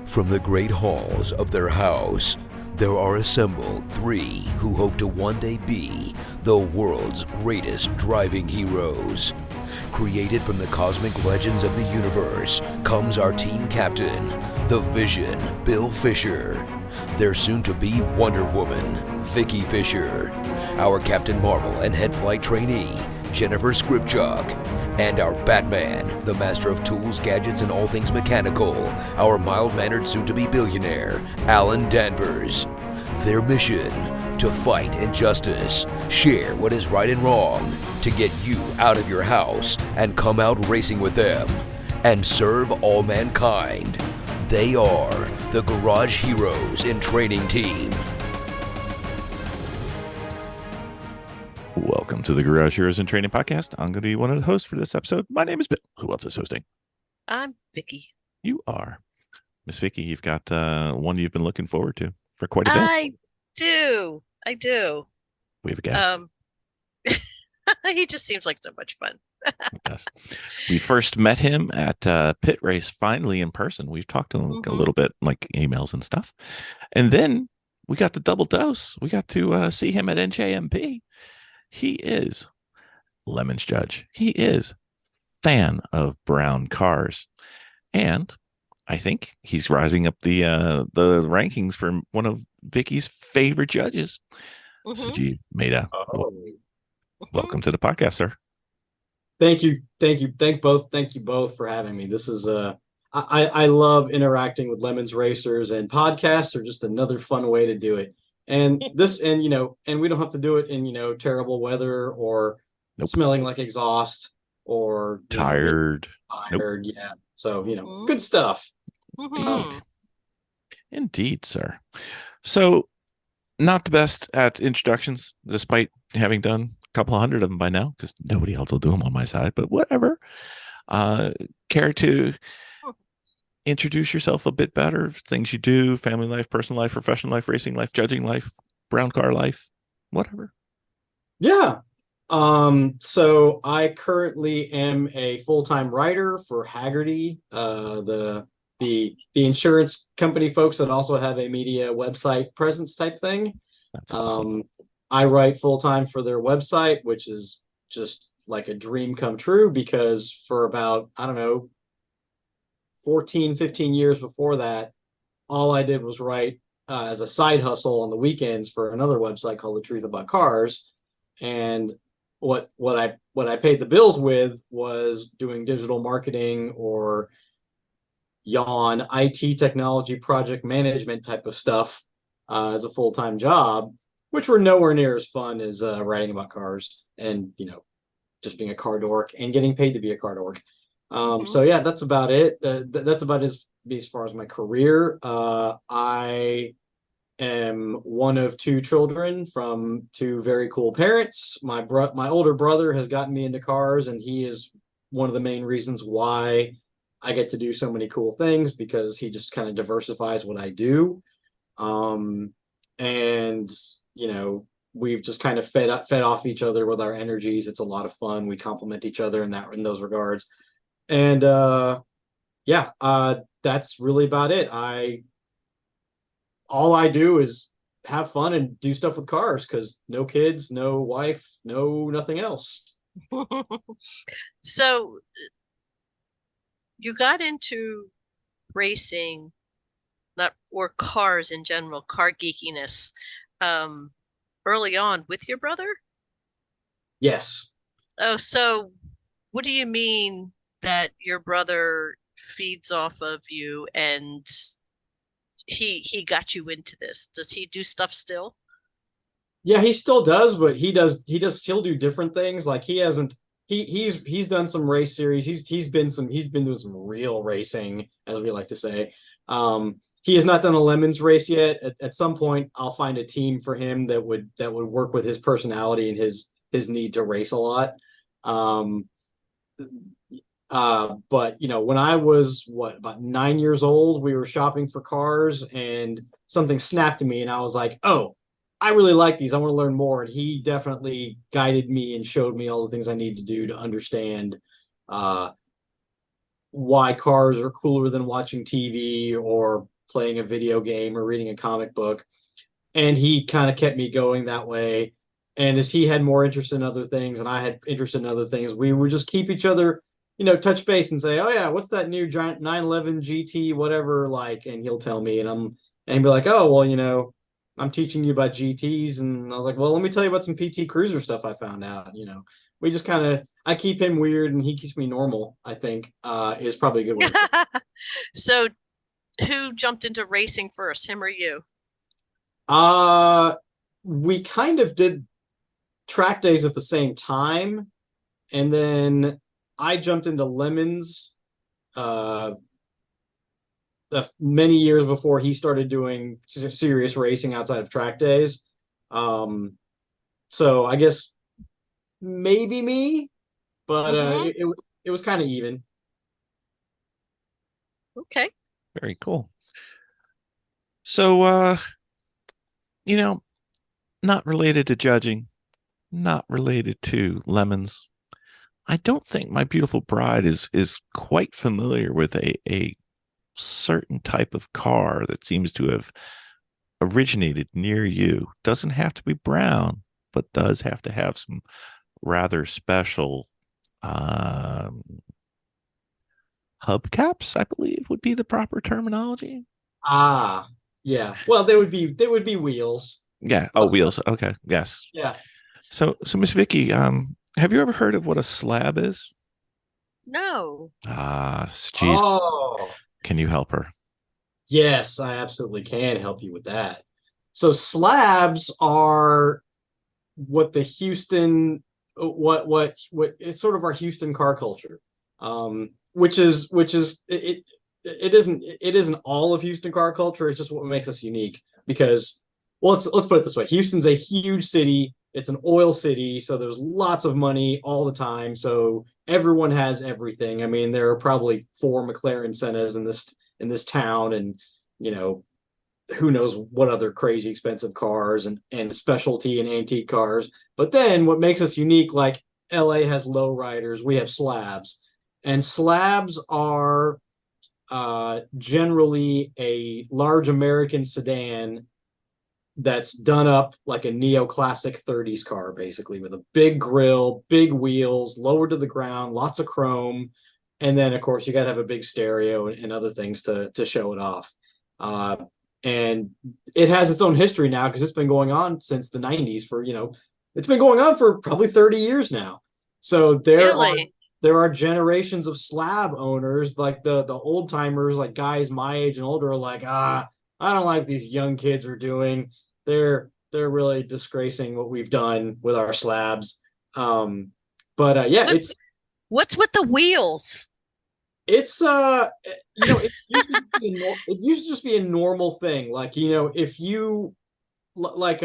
From the great halls of their house, there are assembled three who hope to one day be the world's greatest driving heroes. Created from the cosmic legends of the universe comes our team captain, the Vision, Bill Fisher. Their soon-to-be Wonder Woman, Vicki Fisher. Our Captain Marvel and head flight trainee, Jennifer Skripchuk. And our Batman, the master of tools, gadgets, and all things mechanical, our mild-mannered soon-to-be billionaire, Alan Danvers. Their mission, to fight injustice, share what is right and wrong, to get you out of your house and come out racing with them, and serve all mankind. They are the Garage Heroes in Training Team. Welcome to the Garage Heroes in Training Podcast. I'm going to be one of the hosts for this episode. My name is Bill. Who else is hosting? I'm Vicki. You are. Miss Vicki, you've got one you've been looking forward to for quite a bit. I do. We have a guest. He just seems like so much fun. Yes. We first met him at Pit Race, finally in person. We've talked to him a little bit, like emails and stuff. And then we got the double dose. We got to see him at NJMP. He is Lemon's judge. He is fan of brown cars. And I think he's rising up the rankings for one of Vicki's favorite judges, Sajeev Mehta. Welcome to the podcast, sir. Thank you. Thank you both for having me. This is I love interacting with Lemons racers, and podcasts are just another fun way to do it. And this, and we don't have to do it in terrible weather or smelling like exhaust or tired. Yeah. So good stuff. Indeed, sir. So, not the best at introductions, despite having done a couple of hundred of them by now, because nobody else will do them on my side, but whatever. Care to introduce yourself a bit better? Things you do, family life, personal life, professional life, racing life, judging life, brown car life, whatever. Yeah. So I currently am a full-time writer for Haggerty, the insurance company folks that also have a media website presence type thing. That's awesome. I write full-time for their website, which is just like a dream come true, because for about, 14, 15 years before that, all I did was write as a side hustle on the weekends for another website called The Truth About Cars. And what I paid the bills with was doing digital marketing or IT technology project management type of stuff as a full-time job, which were nowhere near as fun as writing about cars and just being a car dork and getting paid to be a car dork. So yeah, that's about it. That's about as far as my career. I am one of two children from two very cool parents. My older brother has gotten me into cars, and he is one of the main reasons why I get to do so many cool things, because he just kind of diversifies what I do. And we've just kind of fed off each other with our energies. It's a lot of fun. We complement each other in those regards. And that's really about it. All I do is have fun and do stuff with cars, because no kids, no wife, nothing else. So you got into racing, or cars in general, car geekiness, early on with your brother? Yes. Oh, so what do you mean that your brother feeds off of you and he got you into this? Does he do stuff still? Yeah, he still does, but he'll do different things. Like he's done some race series. He's been doing some real racing, as we like to say. He has not done a Lemons race yet. At some point, I'll find a team for him that would work with his personality and his need to race a lot. But when I was about 9 years old, we were shopping for cars, and something snapped to me, and I was like, oh, I really like these. I want to learn more. And he definitely guided me and showed me all the things I need to do to understand why cars are cooler than watching TV, or playing a video game or reading a comic book. And he kind of kept me going that way. And as he had more interest in other things and I had interest in other things, we would just keep each other, touch base and say, "Oh yeah, what's that new giant 911 GT whatever like?" And he'll tell me, and he'd be like, "Oh well, I'm teaching you about GTs," and I was like, "Well, let me tell you about some PT Cruiser stuff I found out." We just kind of, I keep him weird and he keeps me normal. I think is probably a good way. So, who jumped into racing first, him or you? We kind of did track days at the same time, and then I jumped into Lemons many years before he started doing serious racing outside of track days. So I guess maybe me, but it was kind of even. Okay. Very cool. So, not related to judging, not related to lemons. I don't think my beautiful bride is quite familiar with a certain type of car that seems to have originated near you. Doesn't have to be brown, but does have to have some rather special hubcaps, I believe would be the proper terminology. Yeah. Well, they would be wheels. Yeah. Oh, wheels. Okay. Yes. Yeah. So Miss Vicki, have you ever heard of what a slab is? No. Geez, Oh, can you help her? yes, I absolutely can help you with that. So slabs are what the Houston, what it's sort of our Houston car culture, which is it isn't all of Houston car culture. It's just what makes us unique because, well, let's put it this way: Houston's a huge city. It's an oil city, so there's lots of money all the time. So everyone has everything. I mean, there are probably 4 McLaren Sennas in this town, and you know who knows what other crazy expensive cars and specialty and antique cars. But then what makes us unique, like LA has lowriders, we have slabs. And slabs are generally a large American sedan that's done up like a neoclassic 30s car, basically, with a big grill, big wheels, lower to the ground, lots of chrome. And then, of course, you got to have a big stereo and other things to show it off. And it has its own history now because it's been going on since the 90s it's been going on for probably 30 years now. So there are generations of slab owners, like the old timers, like guys my age and older, are like, I don't like these young kids are doing. They're really disgracing what we've done with our slabs. Yeah, What's with the wheels? it's it used to just be a normal thing. Like, if you like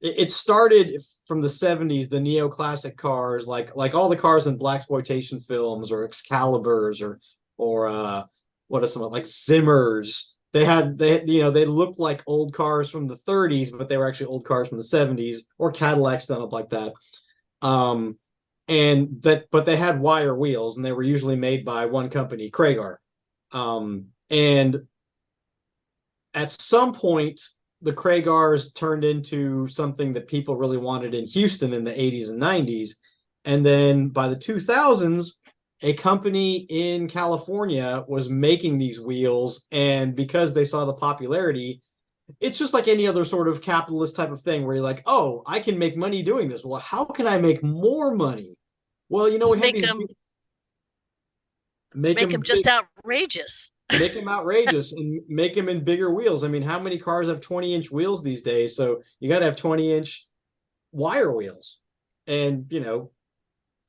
it started from the 70s, the neoclassic cars, like all the cars in blaxploitation films or Excaliburs or what are some like Zimmers. They looked like old cars from the 30s, but they were actually old cars from the 70s, or Cadillacs done up like that. But they had wire wheels, and they were usually made by one company, Kragar. And at some point, the Kragars turned into something that people really wanted in Houston in the 80s and 90s. And then by the 2000s, a company in California was making these wheels. And because they saw the popularity, it's just like any other sort of capitalist type of thing where you're like, oh, I can make money doing this. Well, how can I make more money? Well, we have these make them just outrageous. Make them outrageous and make them in bigger wheels. I mean, how many cars have 20-inch wheels these days? So you got to have 20-inch wire wheels. And,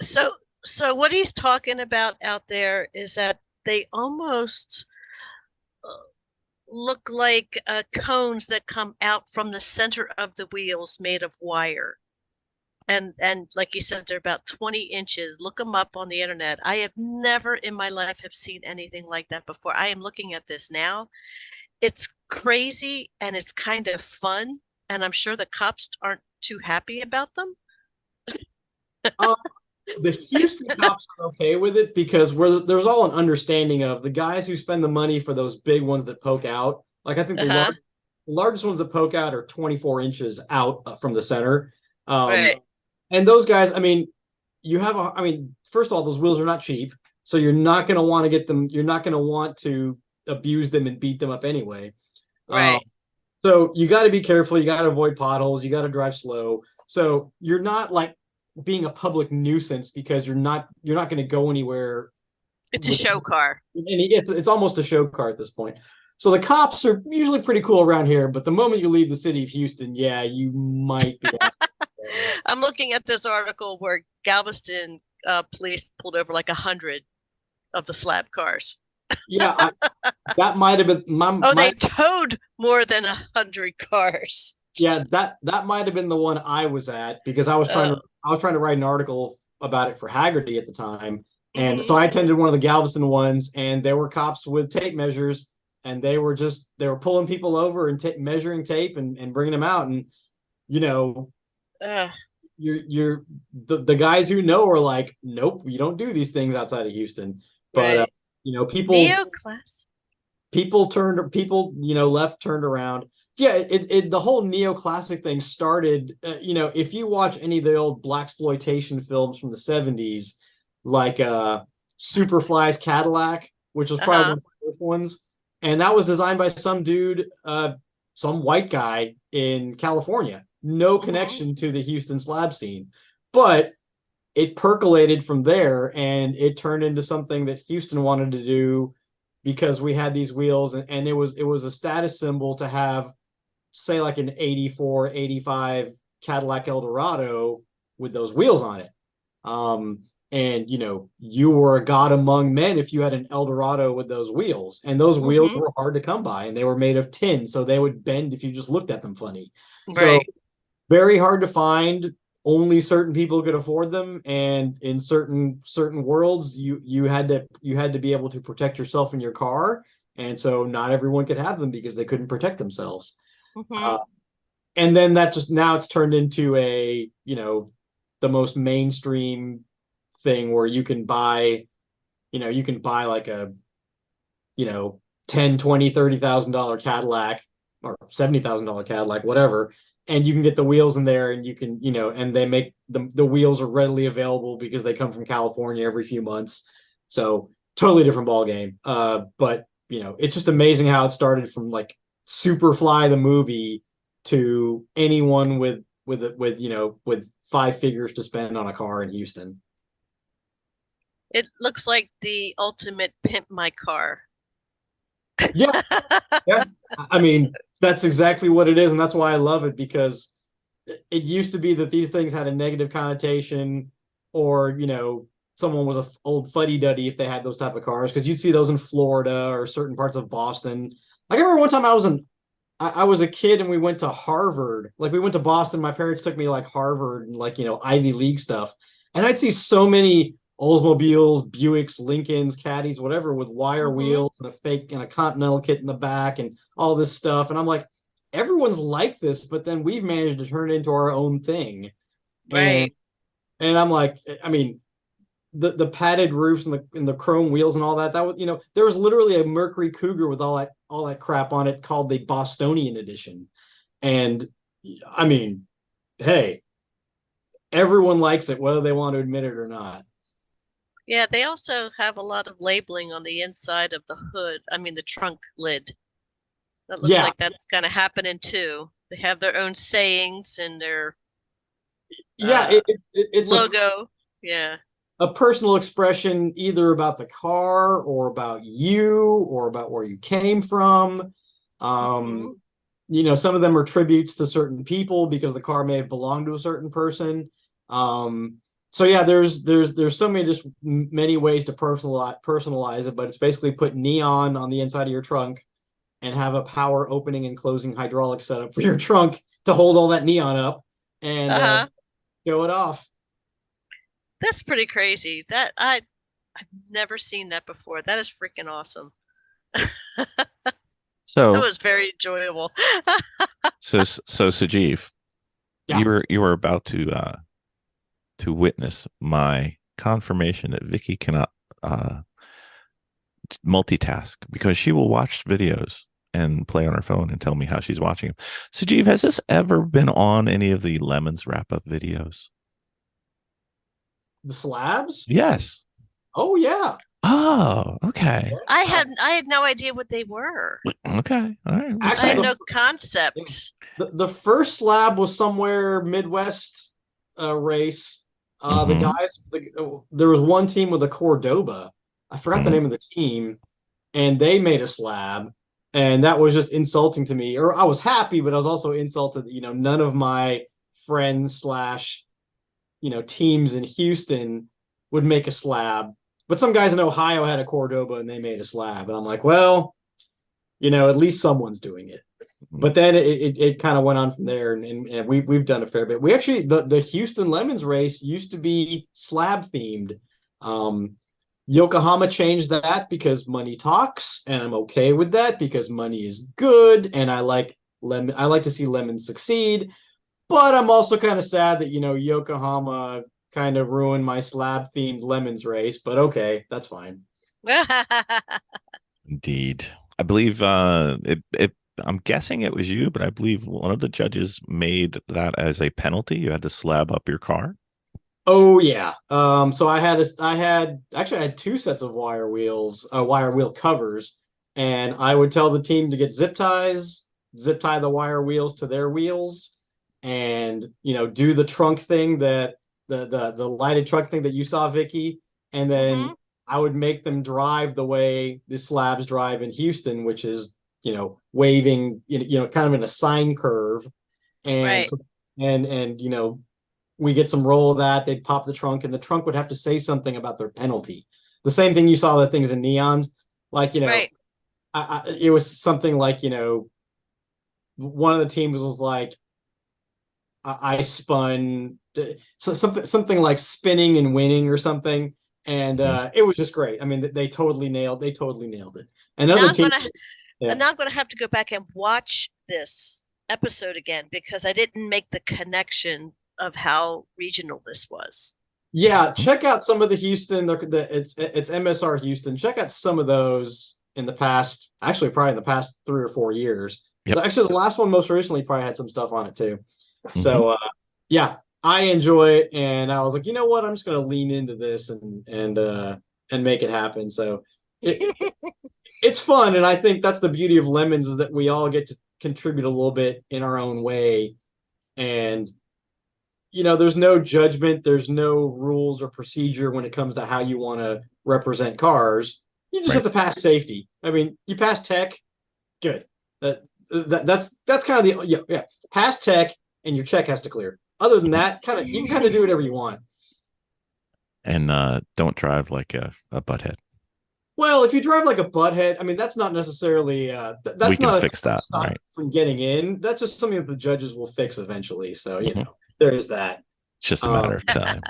So what he's talking about out there is that they almost look like cones that come out from the center of the wheels made of wire. And like you said, they're about 20 inches. Look them up on the internet. I have never in my life have seen anything like that before. I am looking at this now. It's crazy and it's kind of fun. And I'm sure the cops aren't too happy about them. the Houston cops are okay with it because there's all an understanding of the guys who spend the money for those big ones that poke out. Like I think the Uh-huh. largest ones that poke out are 24 inches out from the center. Right. And those guys, I mean, first of all, those wheels are not cheap, so you're not going to want to get them. You're not going to want to abuse them and beat them up anyway. Um, Right. so you got to be careful. You got to avoid potholes. You got to drive slow. So you're not like being a public nuisance because you're not going to go anywhere. It's a show car. It's almost a show car at this point. So the cops are usually pretty cool around here, but the moment you leave the city of Houston, yeah, you might be. I'm looking at this article where Galveston police pulled over like 100 of the slab cars. Yeah, that might have been they towed more than 100 cars. Yeah, that might have been the one I was at because I was trying to write an article about it for Haggerty at the time. And so I attended one of the Galveston ones, and there were cops with tape measures, and they were pulling people over and measuring tape and bringing them out. And you know, you're the guys who know are like, nope, you don't do these things outside of Houston. But right. people left, turned around. Yeah, the whole neoclassic thing started. If you watch any of the old blaxploitation films from the 70s, like Superfly's Cadillac, which was probably one of the first ones, and that was designed by some dude, some white guy in California. No connection to the Houston slab scene, but it percolated from there, and it turned into something that Houston wanted to do because we had these wheels, and it was a status symbol to have, say, like an 84, 85 Cadillac Eldorado with those wheels on it. And you were a god among men if you had an Eldorado with those wheels, and those wheels were hard to come by, and they were made of tin, so they would bend if you just looked at them funny. Right. So very hard to find. Only certain people could afford them, and in certain worlds, you had to be able to protect yourself in your car, and so not everyone could have them because they couldn't protect themselves. And then now it's turned into the most mainstream thing where you can buy like a $10, $20, $30,000 Cadillac or $70,000 Cadillac, whatever. And you can get the wheels in there, and you can, and they make the wheels are readily available because they come from California every few months. So totally different ball game. But it's just amazing how it started from like Superfly the movie to anyone with 5 figures to spend on a car in Houston. It looks like the ultimate pimp my car. Yeah. Yeah. I mean, that's exactly what it is, and that's why I love it, because it used to be that these things had a negative connotation, or someone was an old fuddy-duddy if they had those type of cars, because you'd see those in Florida or certain parts of Boston. I remember one time I was a kid and we went to Harvard. Like, we went to Boston. My parents took me like Harvard and like Ivy League stuff, and I'd see so many Oldsmobiles, Buicks, Lincolns, Caddies, whatever, with wire wheels and a Continental kit in the back and all this stuff. And I'm like, everyone's like this, but then we've managed to turn it into our own thing. Right. And I'm like, I mean, the padded roofs and the chrome wheels and all that was, there was literally a Mercury Cougar with all that crap on it called the Bostonian edition. And I mean, hey, everyone likes it, whether they want to admit it or not. Yeah, they also have a lot of labeling on the inside of the hood. I mean, the trunk lid. That looks like that's kind of happening too. They have their own sayings and their it's logo. A personal expression, either about the car or about you or about where you came from. Some of them are tributes to certain people because the car may have belonged to a certain person. So yeah, there's so many ways to personalize it, but it's basically put neon on the inside of your trunk and have a power opening and closing hydraulic setup for your trunk to hold all that neon up and show it off. That's pretty crazy. That I've never seen that before. That is freaking awesome. So that was very enjoyable. so Sajeev, you were about to witness my confirmation that Vicki cannot multitask because she will watch videos and play on her phone and tell me how she's watching them. Sajeev, has this ever been on any of the Lemons wrap-up videos? The slabs? Yes. Oh yeah. Oh, okay. I had no idea what they were. Okay. All right. I Actually, had the- no concept. The first slab was somewhere Midwest race. The Mhm. guys, there was one team with a Cordoba. I forgot the Mhm. name of the team, and they made a slab, and that was just insulting to me. Or I was happy, but I was also insulted that, none of my friends slash, teams in Houston would make a slab. But some guys in Ohio had a Cordoba and they made a slab. And I'm like, well, at least someone's doing it. But then it kind of went on from there, and we've done a fair bit. We actually the Houston Lemons race used to be slab themed. Yokohama changed that because money talks, and I'm okay with that because money is good, and I like to see lemons succeed. But I'm also kind of sad that Yokohama kind of ruined my slab themed lemons race. But okay, that's fine. Indeed. I believe I'm guessing it was you, but I believe one of the judges made that as a penalty. You had to slab up your car. Oh yeah. So I had two sets of wire wheel covers, and I would tell the team to get zip tie the wire wheels to their wheels, and do the trunk thing that the lighted trunk thing that you saw, Vicki, and then I would make them drive the way the slabs drive in Houston, which is waving, kind of in a sine curve, and Right. so, and we get some roll of that. They'd pop the trunk, and the trunk would have to say something about their penalty. The same thing you saw the things in neons, like Right. it was something like one of the teams was like, I spun something like spinning and winning or something, and it was just great. I mean, they totally nailed it. Another team. Now I'm gonna have to go back and watch this episode again because I didn't make the connection of how regional this was. Yeah, check out some of the Houston. It's MSR Houston. Check out some of those in the past. Actually, probably in the past 3 or 4 years. Yep. Actually, the last one most recently probably had some stuff on it too. So yeah, I enjoy it, and I was like, you know what? I'm just gonna lean into this and make it happen. So it's fun, and I think that's the beauty of Lemons is that we all get to contribute a little bit in our own way, and there's no judgment, there's no rules or procedure when it comes to how you want to represent cars. You just have to pass safety. I mean, you pass tech, good. That's kind of the pass tech, and your check has to clear. Other than that, you can do whatever you want. And don't drive like a butthead. Well, if you drive like a butthead, I mean, that's not necessarily that's We can not fix that, stop right? from getting in. That's just something that the judges will fix eventually. So there is that. It's just a matter of time.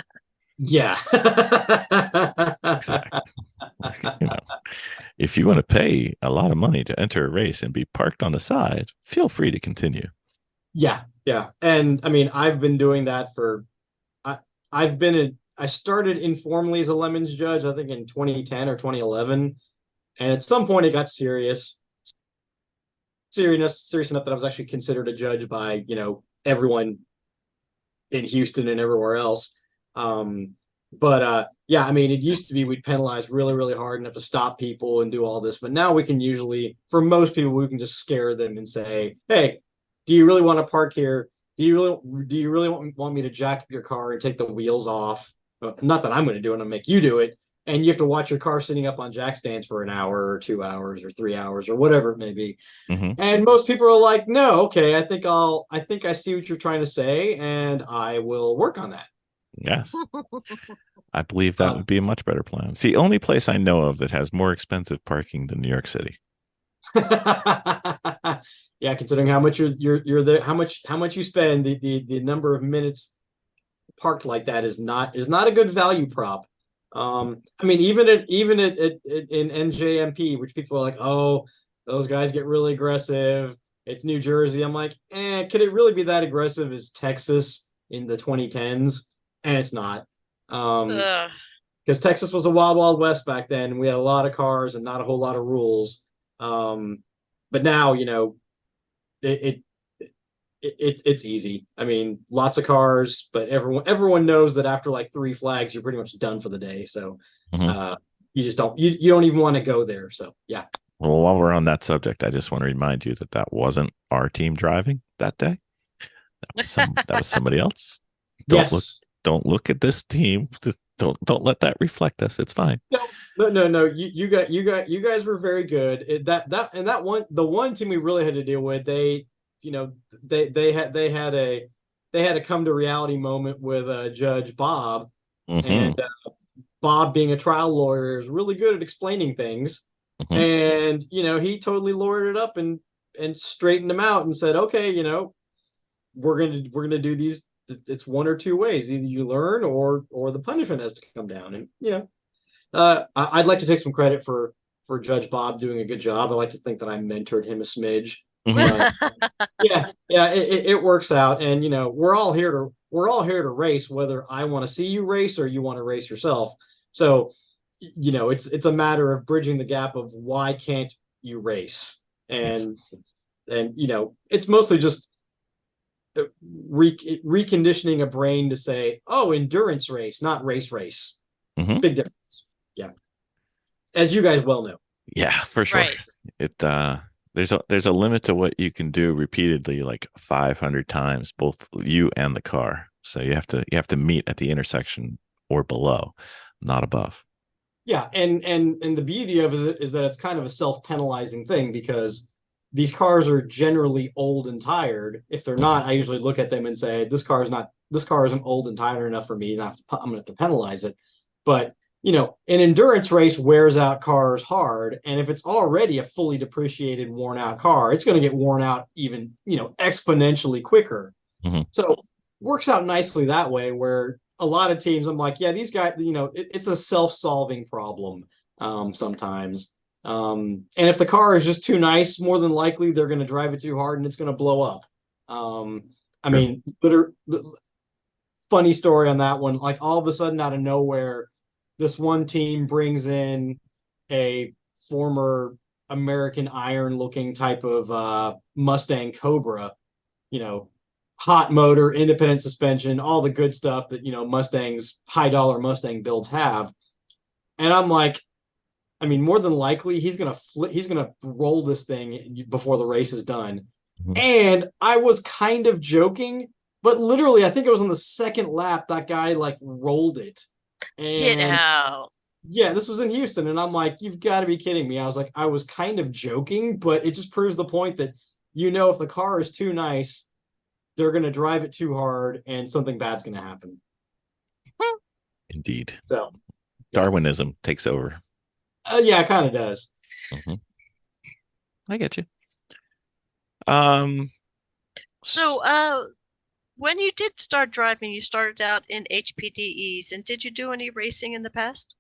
Yeah. Exactly. If you want to pay a lot of money to enter a race and be parked on the side, feel free to continue. Yeah. And I mean, I've been doing that I started informally as a Lemons judge, I think in 2010 or 2011. And at some point it got serious enough that I was actually considered a judge by, everyone in Houston and everywhere else. Yeah, I mean, it used to be we'd penalize really, really hard and have to stop people and do all this. But now we can usually, for most people, we can just scare them and say, hey, do you really want to park here? Do you really want me to jack up your car and take the wheels off? Not that I'm going to do it, I'll make you do it. And you have to watch your car sitting up on jack stands for an hour or 2 hours or 3 hours or whatever it may be. And most people are like, no, okay, I think I see what you're trying to say, and I will work on that. Yes. I believe that would be a much better plan. It's the only place I know of that has more expensive parking than New York City. Yeah, considering how much you're there, how much you spend, the number of minutes parked like that is not a good value prop. I mean, even in NJMP, which people are like, oh, those guys get really aggressive. It's New Jersey. I'm like, could it really be that aggressive as Texas in the 2010s? And it's not. because Texas was a wild, wild west back then. We had a lot of cars and not a whole lot of rules. But now, it, it's easy. I mean, lots of cars, but everyone knows that after like 3 flags, you're pretty much done for the day. So you just you don't even want to go there. So yeah. Well, while we're on that subject, I just want to remind you that wasn't our team driving that day. That was somebody else. Don't look at this team. Don't let that reflect us. It's fine. No. You guys were very good. The one team we really had to deal with, they had a come to reality moment with Judge Bob, and Bob, being a trial lawyer, is really good at explaining things, and he totally lawyered it up and straightened them out and said, okay, we're gonna do these. It's one or two ways: either you learn or the punishment has to come down. And I'd like to take some credit for Judge Bob doing a good job. I like to think that I mentored him a smidge. It works out, and we're all here to race, whether I want to see you race or you want to race yourself. So it's a matter of bridging the gap of why can't you race, and it's mostly just reconditioning a brain to say, oh, endurance race, not race. Big difference. Yeah, as you guys well know. Yeah, for sure. Right. There's a limit to what you can do repeatedly, like 500 times, both you and the car. So you have to meet at the intersection or below, not above. Yeah, and the beauty of it is that it's kind of a self-penalizing thing, because these cars are generally old and tired. If they're not, I usually look at them and say, this car isn't old and tired enough for me, and I'm going to have to penalize it. But an endurance race wears out cars hard, and if it's already a fully depreciated, worn out car, it's going to get worn out even exponentially quicker. So works out nicely that way, where a lot of teams, I'm like, yeah, these guys, it's a self-solving problem sometimes. And if the car is just too nice, more than likely they're going to drive it too hard and it's going to blow up. I mean, funny story on that one. Like, all of a sudden, out of nowhere, this one team brings in a former American Iron looking type of Mustang Cobra, hot motor, independent suspension, all the good stuff that Mustangs, high dollar Mustang builds have. And I'm like, I mean, more than likely he's gonna roll this thing before the race is done. And I was kind of joking, but literally, I think it was on the second lap that guy like rolled it. And get out. Yeah, this was in Houston, and I'm like, you've got to be kidding me. I was like, I was kind of joking, but it just proves the point that if the car is too nice, they're going to drive it too hard, and something bad's going to happen. Indeed. So Darwinism takes over. Yeah, it kind of does. I get you. So, when you did start driving, you started out in HPDEs, and did you do any racing in the past?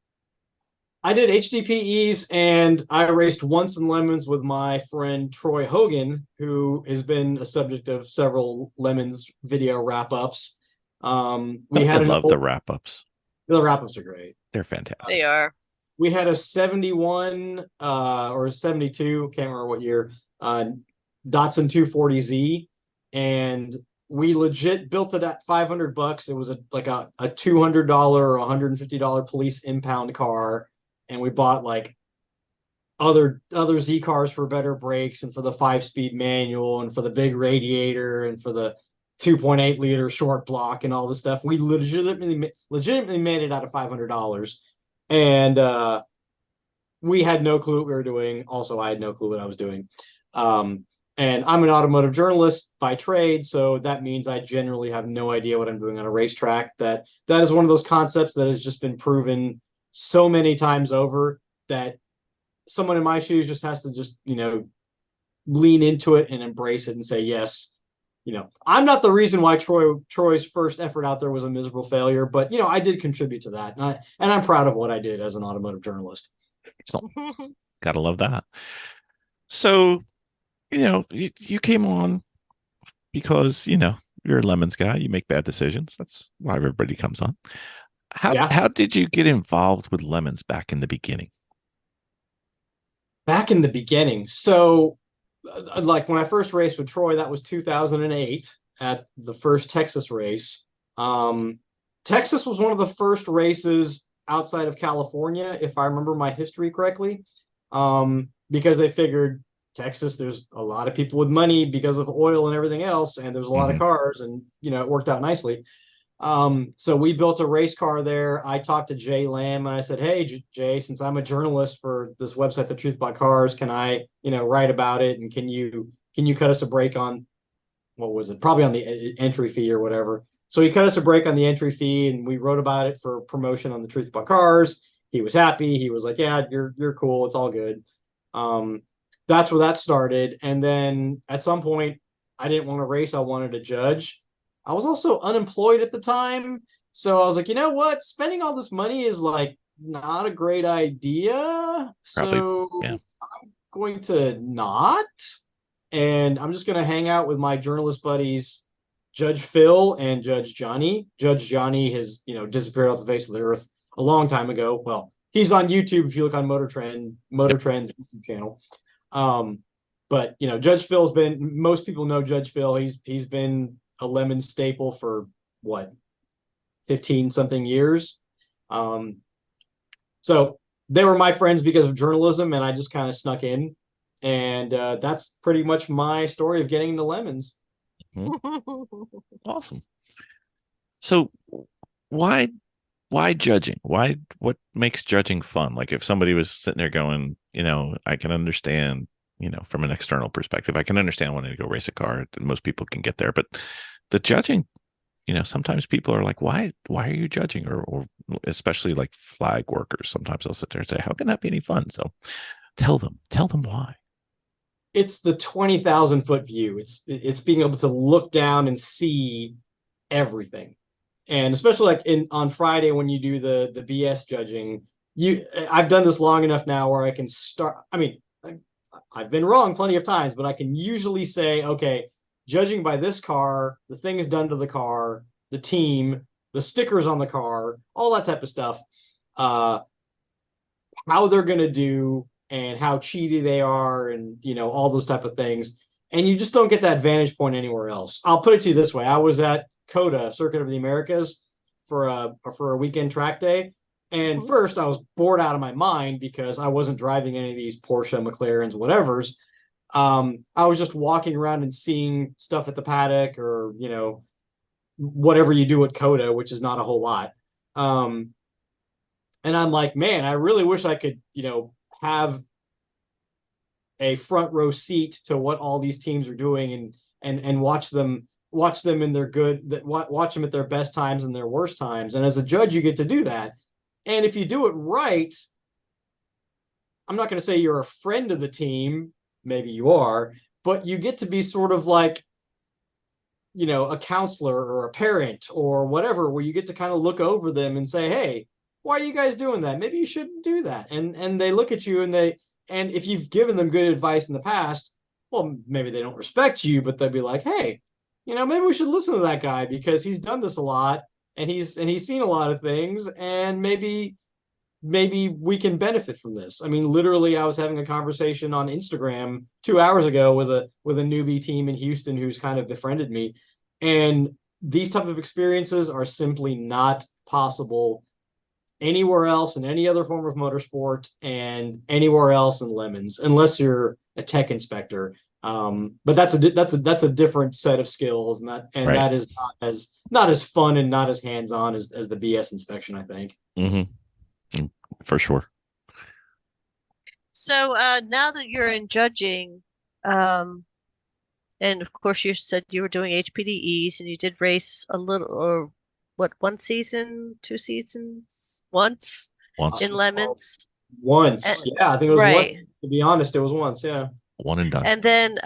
I did HDPEs, and I raced once in Lemons with my friend Troy Hogan, who has been a subject of several Lemons video wrap-ups. I love the wrap-ups. The wrap-ups are great. They're fantastic. They are. We had a 71 or 72, can't remember what year, Datsun 240Z, and we legit built it at $500. It was like a $200 or $150 police impound car, and we bought like other Z cars for better brakes and for the 5-speed manual and for the big radiator and for the 2.8 liter short block and all this stuff. We legitimately made it out of $500, and we had no clue what we were doing. Also, I had no clue what I was doing. And I'm an automotive journalist by trade, so that means I generally have no idea what I'm doing on a racetrack. That is one of those concepts that has just been proven so many times over that someone in my shoes just has to just, lean into it and embrace it and say, yes, I'm not the reason why Troy's first effort out there was a miserable failure, but, I did contribute to that. And I'm proud of what I did as an automotive journalist. Gotta love that. So, you came on because, you're a Lemons guy. You make bad decisions. That's why everybody comes on. Yeah. How did you get involved with lemons back in the beginning? Back in the beginning. So, like when I first raced with Troy, that was 2008 at the first Texas race. Um, Texas was one of the first races outside of California, if I remember my history correctly, because they figured Texas, there's a lot of people with money because of oil and everything else, and there's a lot of cars, and it worked out nicely. So we built a race car there. I talked to Jay Lamb and I said, "Hey, Jay, since I'm a journalist for this website, The Truth About Cars, can I, write about it? And can you cut us a break on what was it? Probably on the entry fee or whatever." So he cut us a break on the entry fee, and we wrote about it for promotion on The Truth About Cars. He was happy. He was like, "Yeah, you're cool. It's all good." Um, that's where that started. And then at some point, I didn't want to race. I wanted to judge. I was also unemployed at the time. So I was like, you know what? Spending all this money is like not a great idea. Probably, So yeah. I'm going to not. And I'm just going to hang out with my journalist buddies, Judge Phil and Judge Johnny. Judge Johnny has, disappeared off the face of the earth a long time ago. Well, he's on YouTube if you look on Motor Trend's YouTube channel. But Judge Phil's been, most people know Judge Phil. He's been a lemon staple for what, 15 something years. So they were my friends because of journalism, and I just kind of snuck in. And that's pretty much my story of getting into lemons. Awesome. So why judging? What makes judging fun? Like if somebody was sitting there going, I can understand, from an external perspective, I can understand wanting to go race a car. Most people can get there, but the judging, sometimes people are like, why are you judging? Or especially like flag workers, sometimes they'll sit there and say, how can that be any fun? So tell them why. It's the 20,000 foot view. It's being able to look down and see everything. And especially like on Friday when you do the BS judging, I've done this long enough now where I can start. I mean, I've been wrong plenty of times, but I can usually say, okay, judging by this car, the things done to the car, the team, the stickers on the car, all that type of stuff, how they're going to do and how cheaty they are, and all those type of things. And you just don't get that vantage point anywhere else. I'll put it to you this way: I was at COTA, Circuit of the Americas, for a weekend track day, and first I was bored out of my mind because I wasn't driving any of these Porsche, McLarens, whatever's. I was just walking around and seeing stuff at the paddock, or whatever you do at COTA, which is not a whole lot. And I'm like, man, I really wish I could, have a front row seat to what all these teams are doing, and watch them in their watch them at their best times and their worst times. And as a judge, you get to do that. And if you do it right, I'm not going to say you're a friend of the team, maybe you are, but you get to be sort of like, a counselor or a parent or whatever, where you get to kind of look over them and say, hey, why are you guys doing that? Maybe you shouldn't do that. And they look at you, and if you've given them good advice in the past, well, maybe they don't respect you, but they'll be like, hey, maybe we should listen to that guy because he's done this a lot, and he's seen a lot of things, and maybe we can benefit from this. I mean, literally, I was having a conversation on Instagram 2 hours ago with a newbie team in Houston who's kind of befriended me. And these type of experiences are simply not possible anywhere else in any other form of motorsport, and anywhere else in lemons, unless you're a tech inspector. But that's a different set of skills, and Right. that is not as fun and not as hands-on as the BS inspection, I think. For sure. So now that you're in judging, and of course you said you were doing HPDEs, and you did race a little, or what, 1 season, 2 seasons, once in lemons. Once, yeah, I think it was right. one. To be honest, it was once, yeah. One and done. And then,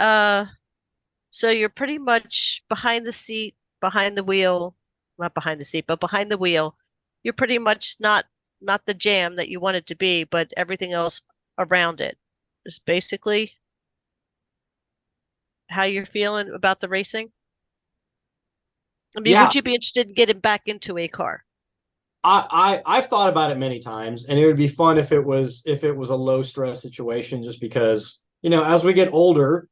so you're pretty much behind the seat, behind the wheel, not behind the seat, but behind the wheel. You're pretty much not the jam that you want it to be, but everything else around it is basically how you're feeling about the racing. I mean, Yeah. would you be interested in getting back into a car? I've thought about it many times, and it would be fun if it was a low stress situation, just because, as we get older,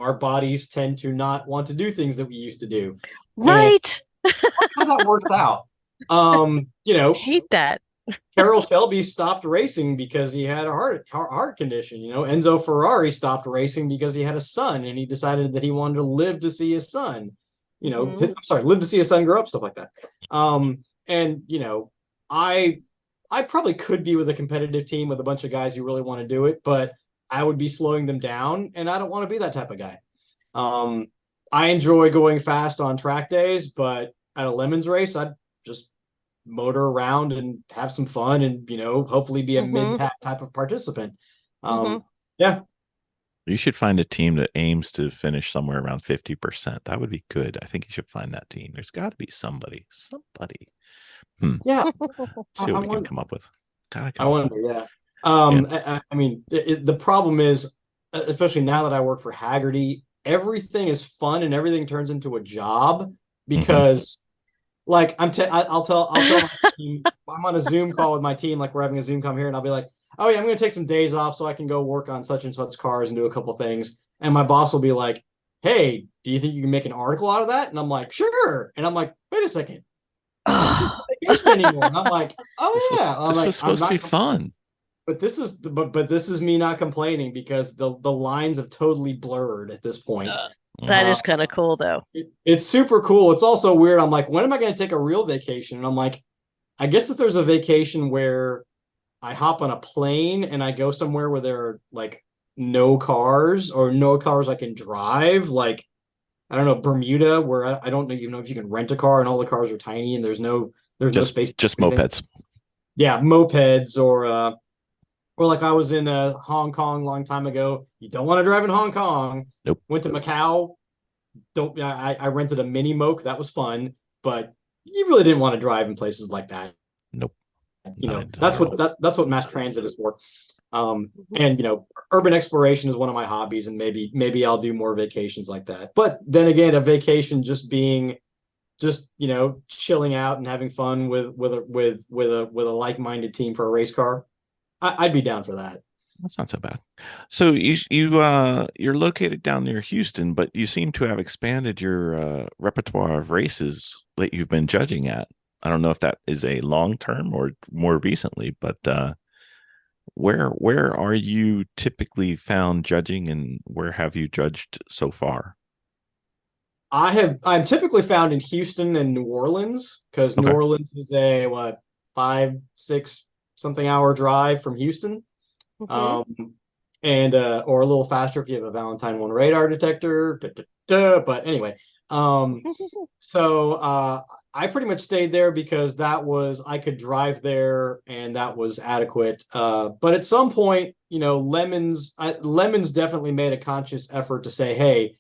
our bodies tend to not want to do things that we used to do. Right. How that worked out. Hate that. Carroll Shelby stopped racing because he had a heart condition. Enzo Ferrari stopped racing because he had a son, and he decided that he wanted to live to see his son. I'm sorry, live to see his son grow up, stuff like that. And I probably could be with a competitive team with a bunch of guys who really want to do it, but I would be slowing them down, and I don't want to be that type of guy. I enjoy going fast on track days, but at a Lemons race, I'd just motor around and have some fun, and hopefully be a mid-pack type of participant. Yeah. You should find a team that aims to finish somewhere around 50%. That would be good. I think you should find that team. There's got to be somebody. Yeah. See what we can come up with. I wonder. Yeah. I mean, the problem is, especially now that I work for Haggerty, everything is fun and everything turns into a job because, like, I'll tell my team, I'm on a Zoom call with my team, like we're having a Zoom call here, and I'll be like, oh yeah, I'm going to take some days off so I can go work on such and such cars and do a couple things. And my boss will be like, hey, do you think you can make an article out of that? And I'm like, sure. And I'm like, wait a second. This isn't vacation anymore. And I'm like, oh yeah. This was supposed to be fun. But this is me not complaining, because the lines have totally blurred at this point. That is kind of cool, though. It's super cool. It's also weird. I'm like, when am I going to take a real vacation? And I'm like, I guess if there's a vacation where I hop on a plane and I go somewhere where there are like no cars I can drive, like, I don't know, Bermuda, where I don't even know if you can rent a car and all the cars are tiny and there's no space. Just mopeds. Yeah, mopeds, or like I was in Hong Kong a long time ago. You don't want to drive in Hong Kong. Nope. Went to Macau. I rented a mini moke. That was fun, but you really didn't want to drive in places like that. Nope. That's what mass transit is for. And urban exploration is one of my hobbies, and maybe I'll do more vacations like that. But then again, a vacation just being chilling out and having fun with a like-minded team for a race car, I'd be down for that. That's not so bad. So you're located down near Houston, but you seem to have expanded your repertoire of races that you've been judging at. I don't know if that is a long term or more recently, but where are you typically found judging, and where have you judged so far? I'm typically found in Houston and New Orleans, because New Orleans is a 5-6 something hour drive from Houston. And or a little faster if you have a Valentine 1 radar detector. But anyway, so I pretty much stayed there because I could drive there and that was adequate. But at some point, Lemons definitely made a conscious effort to say, hey,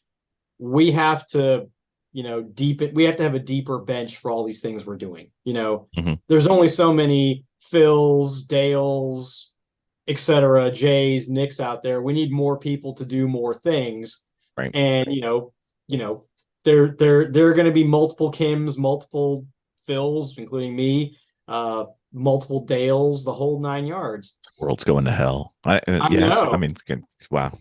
we have to, we have to have a deeper bench for all these things we're doing. There's only so many Phils, Dales, etc., Jays, Nicks out there. We need more people to do more things. Right. And there are going to be multiple Kims, multiple Phils, including me, multiple Dales, the whole 9 yards. The world's going to hell. Know. I mean, wow.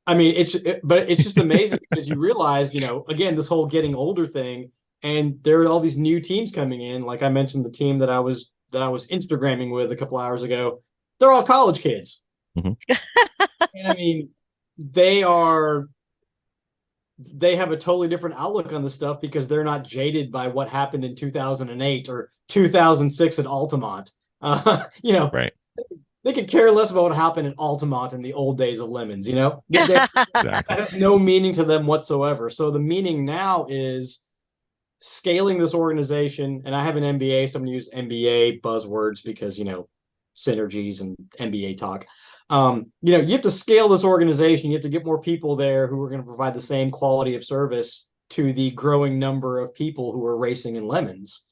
I mean, but it's just amazing because you realize, again, this whole getting older thing, and there are all these new teams coming in. Like I mentioned, the team that I was Instagramming with a couple hours ago, they're all college kids. And I mean, they have a totally different outlook on this stuff because they're not jaded by what happened in 2008 or 2006 at Altamont. Right. They could care less about what happened in Altamont in the old days of Lemons, Exactly. That has no meaning to them whatsoever. So the meaning now is scaling this organization, and I have an MBA, so I'm going to use MBA buzzwords because, synergies and MBA talk. You have to scale this organization. You have to get more people there who are going to provide the same quality of service to the growing number of people who are racing in Lemons.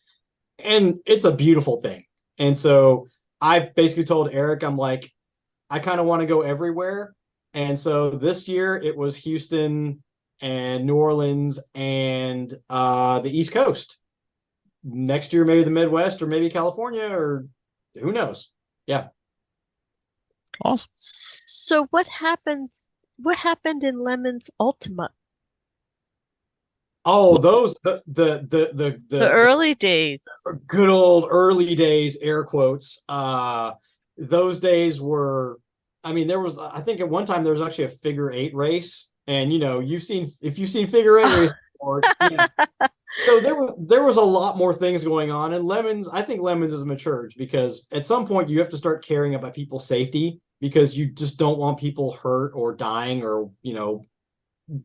And it's a beautiful thing. And so I've basically told Eric, I'm like, I kind of want to go everywhere. And so this year it was Houston and New Orleans and the East Coast. next year, maybe the Midwest or maybe California, or who knows? Yeah. Awesome. So what happens? What happened in Lemon's Ultima? Oh, those The early days. good old early days, air quotes. Those days were, I mean, there was, I think at one time there was actually a figure eight race, and if you've seen figure eight race before, yeah. So there was a lot more things going on, and I think Lemons has matured because at some point you have to start caring about people's safety because you just don't want people hurt or dying or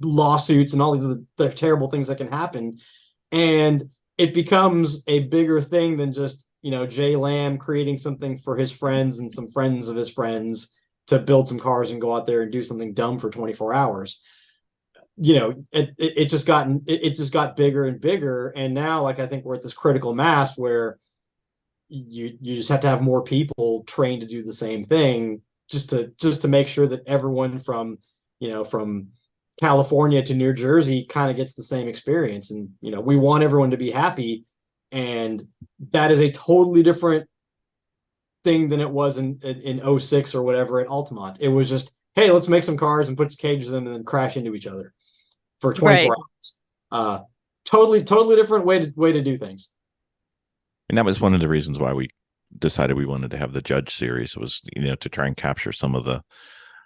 lawsuits and all these other terrible things that can happen. And it becomes a bigger thing than just, Jay Lamb creating something for his friends and some friends of his friends to build some cars and go out there and do something dumb for 24 hours. It just got bigger and bigger. And now, like, I think we're at this critical mass where you just have to have more people trained to do the same thing just to make sure that everyone from California to New Jersey kind of gets the same experience. And, we want everyone to be happy. And that is a totally different thing than it was in 06 or whatever at Altamont. It was just, hey, let's make some cars and put cages in them and then crash into each other for 24 hours. Totally different way to do things. And that was one of the reasons why we decided we wanted to have the Judge series was, to try and capture some of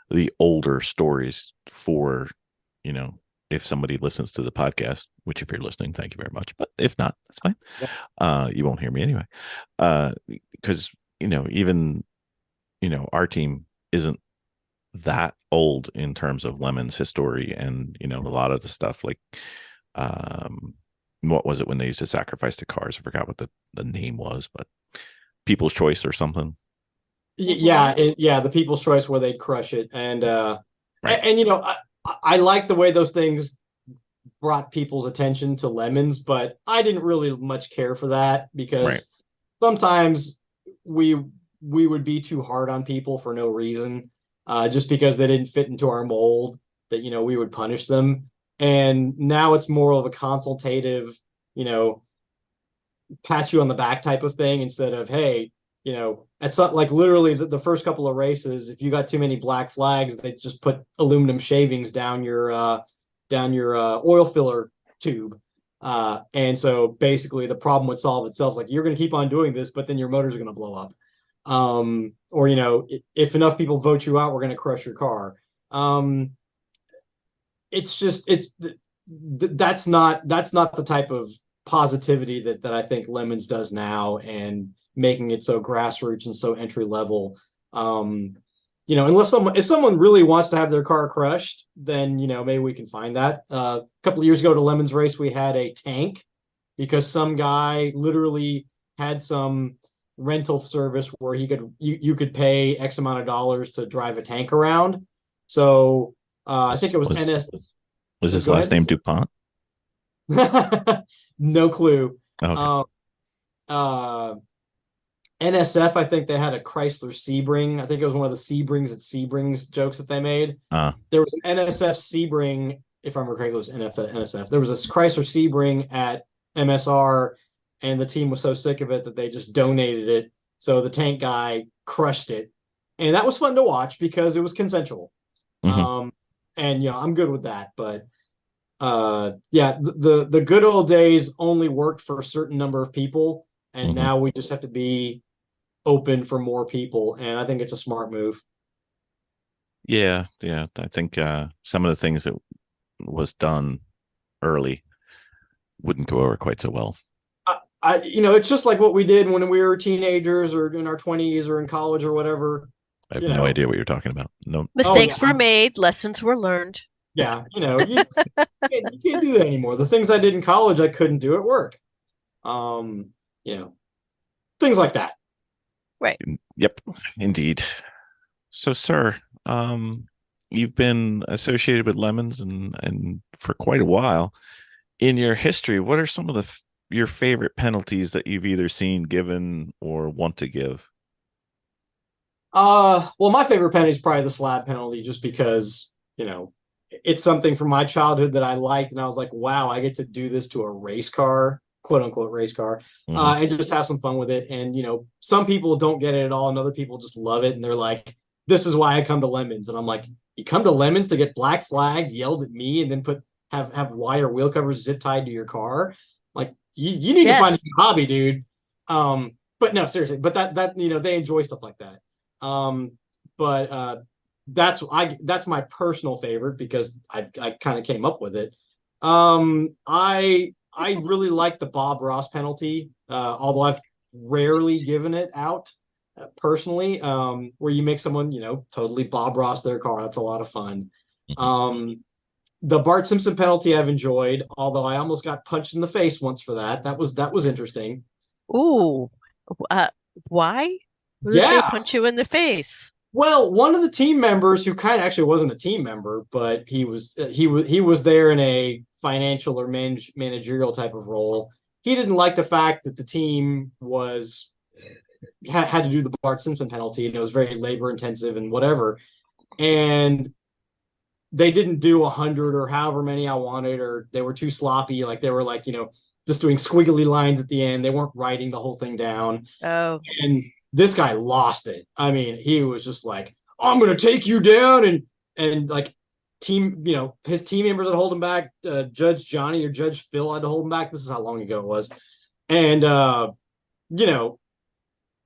the older stories for, if somebody listens to the podcast, which if you're listening, thank you very much. But if not, that's fine. Yeah. You won't hear me anyway. Because, even, our team isn't that old in terms of Lemon's history and, a lot of the stuff like, what was it when they used to sacrifice the cars? I forgot what the name was, but People's Choice or something. Yeah. The People's Choice where they'd crush it. And, right. and I like the way those things brought people's attention to Lemons, but I didn't really much care for that because sometimes we would be too hard on people for no reason, just because they didn't fit into our mold that, we would punish them. And now it's more of a consultative, pat you on the back type of thing instead of, hey, at some, like literally the first couple of races, if you got too many black flags, they just put aluminum shavings down your oil filler tube. And so basically the problem would solve itself. Like, you're going to keep on doing this, but then your motors are going to blow up. Or, if enough people vote you out, we're going to crush your car. That's not the type of positivity that I think Lemons does now, and making it so grassroots and so entry level. Unless if someone really wants to have their car crushed, then maybe we can find that. A couple of years ago to Lemons race, we had a tank because some guy literally had some rental service where you could pay X amount of dollars to drive a tank around. So I think it was NS. Was his last name DuPont? No clue. Okay. NSF, I think they had a Chrysler Sebring. I think it was one of the Sebrings at Sebrings jokes that they made. There was an NSF Sebring, if I remember correctly, it was NSF. There was a Chrysler Sebring at MSR, and the team was so sick of it that they just donated it. So the tank guy crushed it. And that was fun to watch because it was consensual. And I'm good with that. But the good old days only worked for a certain number of people. And now we just have to be open for more people. And I think it's a smart move. Yeah. I think some of the things that was done early wouldn't go over quite so well. It's just like what we did when we were teenagers or in our 20s or in college or whatever. I have no idea what you're talking about. No mistakes were made, lessons were learned. Yeah, you can't do that anymore. The things I did in college, I couldn't do at work. Things like that. Right. Yep, indeed. So, sir, you've been associated with Lemons and for quite a while. In your history, what are some of your favorite penalties that you've either seen given or want to give? Well, my favorite penalty is probably the slab penalty, just because, it's something from my childhood that I liked, and I was like, wow, I get to do this to a race car. quote unquote race car, Mhm. and just have some fun with it. And some people don't get it at all, and other people just love it, and they're like, "This is why I come to Lemons." And I'm like, "You come to Lemons to get black flagged, yelled at me, and then have wire wheel covers zip tied to your car? Like, you need to find a Yes. new hobby, dude." But no, seriously, but that they enjoy stuff like that. But that's my personal favorite because I kind of came up with it. I really like the Bob Ross penalty, although I've rarely given it out personally. Where you make someone totally Bob Ross their car. That's a lot of fun. The Bart Simpson penalty I've enjoyed, although I almost got punched in the face once for that. That was interesting. Ooh. Uh, why? Who did they Yeah. punch you in the face? Well, one of the team members who kind of actually wasn't a team member, but he was there in a financial or managerial type of role. He didn't like the fact that the team had to do the Bart Simpson penalty, and it was very labor intensive and whatever. And they didn't do 100 or however many I wanted, or they were too sloppy. Like they were like just doing squiggly lines at the end. They weren't writing the whole thing down. Oh, And this guy lost it. I mean, he was just like, "I'm gonna take you down," and like his team members had to hold him back. Judge Johnny or Judge Phil had to hold him back. This is how long ago it was, and you know,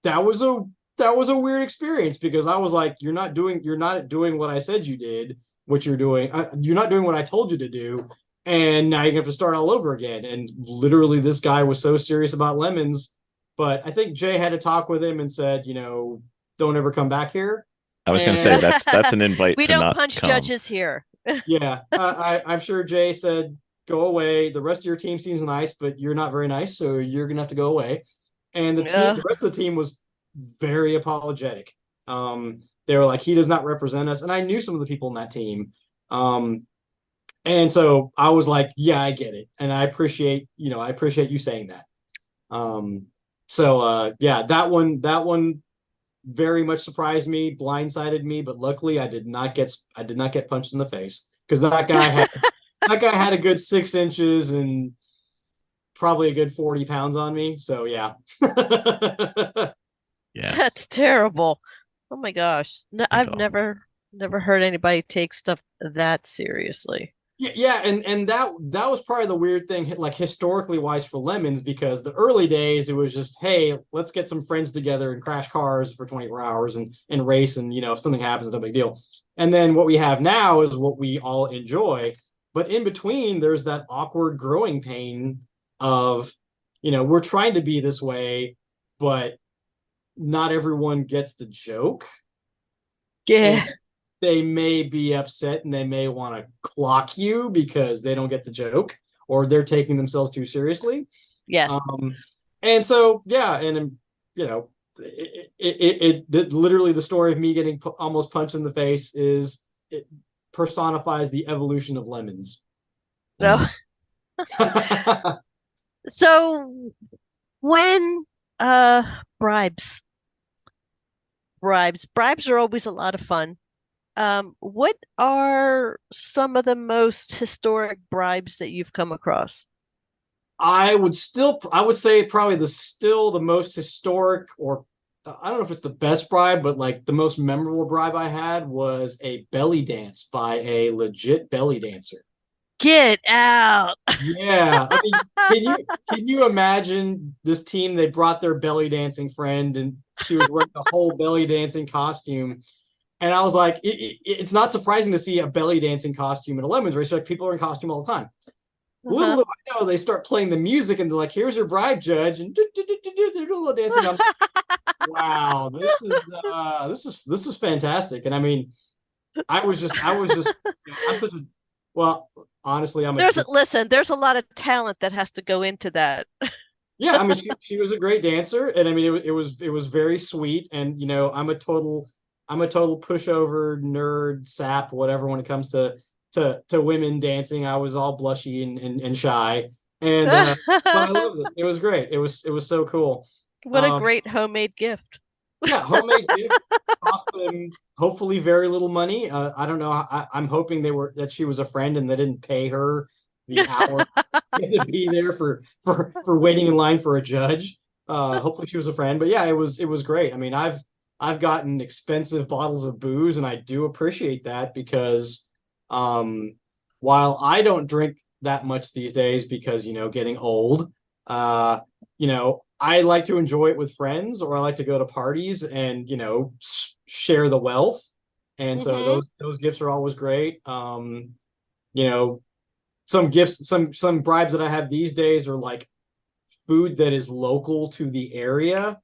that was a weird experience because I was like, you're not doing what I said you did, what you're doing. You're not doing what I told you to do, and now you're gonna have to start all over again. And literally, this guy was so serious about lemons. But I think Jay had to talk with him and said, don't ever come back here. I was going to say And that's an invite we to don't not punch come. judges here. yeah, I'm sure Jay said, "Go away. The rest of your team seems nice, but you're not very nice, so you're gonna have to go away." And the rest of the team was very apologetic. They were like, "He does not represent us," and I knew some of the people in that team. And so I was like, "Yeah, I get it, and I appreciate you saying that." Yeah, that one very much surprised me, blindsided me, but luckily I did not get punched in the face because that guy had a good 6 inches and probably a good 40 pounds on me. So yeah. Yeah. That's terrible. Oh my gosh. No, Like, I've oh, never heard anybody take stuff that seriously. Yeah, and that was probably the weird thing, like historically wise for Lemons, because the early days it was just, hey, let's get some friends together and crash cars for 24 hours and race, and if something happens, no big deal. And then what we have now is what we all enjoy, but in between there's that awkward growing pain of, we're trying to be this way, but not everyone gets the joke. Yeah. And they may be upset and they may want to clock you because they don't get the joke or they're taking themselves too seriously. Yes. And so, yeah, and it literally the story of me getting almost punched in the face it personifies the evolution of lemons. No. So when bribes are always a lot of fun. What are some of the most historic bribes that you've come across? I would say probably the most historic, or I don't know if it's the best bribe, but like the most memorable bribe I had was a belly dance by a legit belly dancer. Get out. Yeah, I mean, can you imagine this team? They brought their belly dancing friend, and she was wearing a whole belly dancing costume. And I was like, it's not surprising to see a belly dancing costume at a lemons race. Like people are in costume all the time. Little Uh-huh. do I know, they start playing the music and they're like, "Here's your bride, judge," and they're doing a little dancing. I'm like, wow, this is fantastic. And I mean, I was just I'm such a well, honestly, There's a lot of talent that has to go into that. yeah. I mean, she was a great dancer, and I mean, it was very sweet. And I'm a total pushover nerd sap whatever when it comes to women dancing. I was all blushy and shy, and but I loved it. It was great. It was so cool. What a Um, great homemade gift. yeah, homemade gift cost them hopefully very little money. I don't know. I'm hoping that she was a friend and they didn't pay her the hour to be there for waiting in line for a judge. Hopefully she was a friend, but yeah, it was great. I mean, I've gotten expensive bottles of booze, and I do appreciate that because while I don't drink that much these days because, getting old, I like to enjoy it with friends, or I like to go to parties and, share the wealth. And so those gifts are always great. Some gifts, some bribes that I have these days are like food that is local to the area.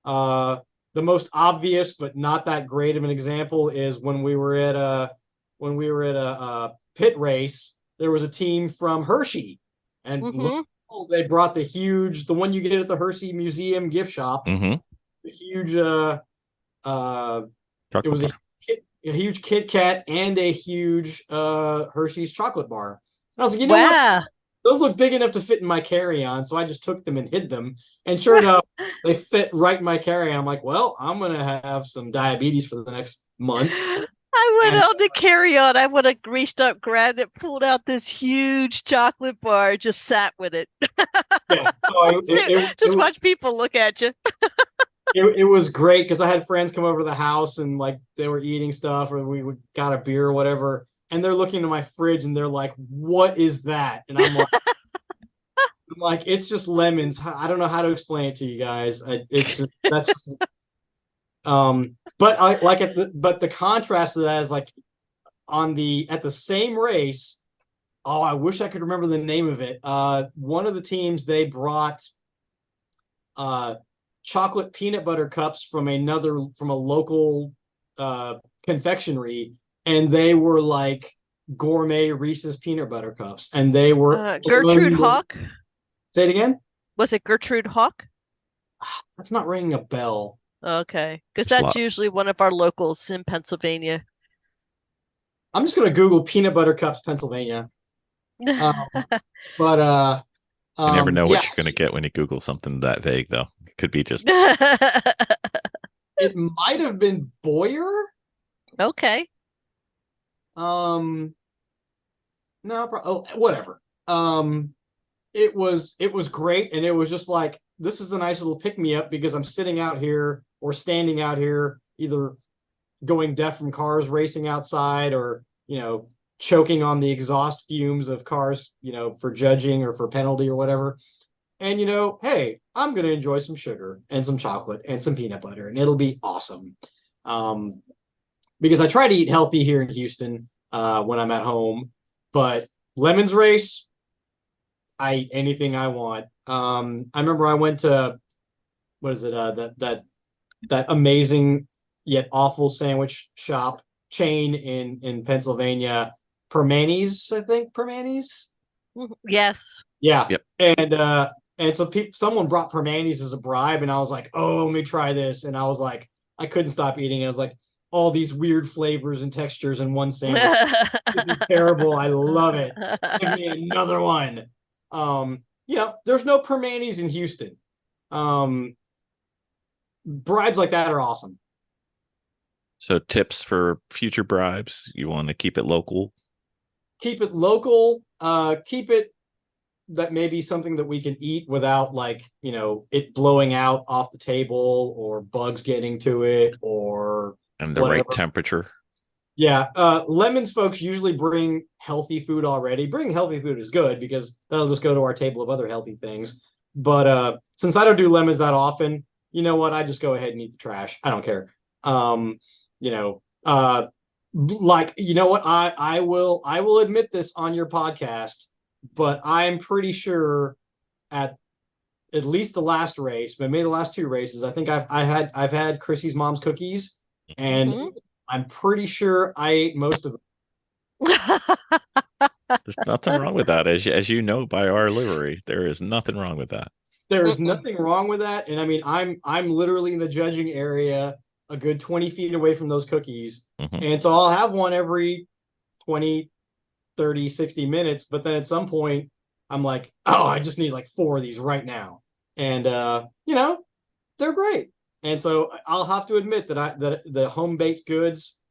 The most obvious but not that great of an example is when we were at a pit race. There was a team from Hershey, and they brought the one you get at the Hershey Museum gift shop. The huge it was a huge Kit Kat and a huge Hershey's chocolate bar. And I was like, you know what? Those look big enough to fit in my carry-on, so I just took them and hid them. And sure enough, they fit right in my carry-on. I'm like, well, I'm gonna have some diabetes for the next month. I went out to carry-on. I would have reached up, grabbed it, pulled out this huge chocolate bar, just sat with it. Yeah, just watch people look at you. It was great because I had friends come over to the house and like they were eating stuff, or we got a beer or whatever, and they're looking into my fridge and they're like, "What is that?" And I'm like, "It's just lemons. I don't know how to explain it to you guys. That's just." But the contrast to that is like at the same race. Oh, I wish I could remember the name of it. One of the teams, they brought chocolate peanut butter cups from a local confectionery, and they were like gourmet Reese's peanut butter cups, and they were Gertrude Hawk. Say it again. Was it Gertrude Hawk? That's not ringing a bell. Okay, because that's usually one of our locals in Pennsylvania. I'm just gonna Google peanut butter cups, Pennsylvania. But you never know what you're going to get when you Google something that vague, though. It could be just. It might have been Boyer. Okay. No, whatever. It was great, and it was just like, this is a nice little pick me up because I'm sitting out here or standing out here, either going deaf from cars racing outside, or choking on the exhaust fumes of cars, for judging or for penalty or whatever. And, hey, I'm going to enjoy some sugar and some chocolate and some peanut butter, and it'll be awesome. Because I try to eat healthy here in Houston when I'm at home, but Lemons Race, I eat anything I want. I remember I went to, what is it? That amazing yet awful sandwich shop chain in Pennsylvania, Permanis, I think. Permanis. Yes. Yeah. Yep. And so someone brought Permanis as a bribe, and I was like, oh, let me try this. And I was like, I couldn't stop eating it. I was like, all these weird flavors and textures in one sandwich. This is terrible. I love it. Give me another one. There's no Permanis in Houston. Bribes like that are awesome. So tips for future bribes: you want to keep it local. Keep it local. Keep it that may be something that we can eat without it blowing out off the table or bugs getting to it and the right temperature. Yeah. Lemons folks usually bring healthy food already. Bringing healthy food is good because that'll just go to our table of other healthy things. But since I don't do lemons that often, you know what? I just go ahead and eat the trash. I don't care. I will admit this on your podcast, but I'm pretty sure at least the last race, but maybe the last two races, I think I've had Chrissy's mom's cookies, and I'm pretty sure I ate most of them. There's nothing wrong with that, as you know by our livery. There is nothing wrong with that. There is nothing wrong with that, and I mean, I'm literally in the judging area, a good 20 feet away from those cookies, and so I'll have one every 20, 30, 60 minutes, but then at some point I'm like, oh, I just need like 4 of these right now, and they're great. And so I'll have to admit that the home baked goods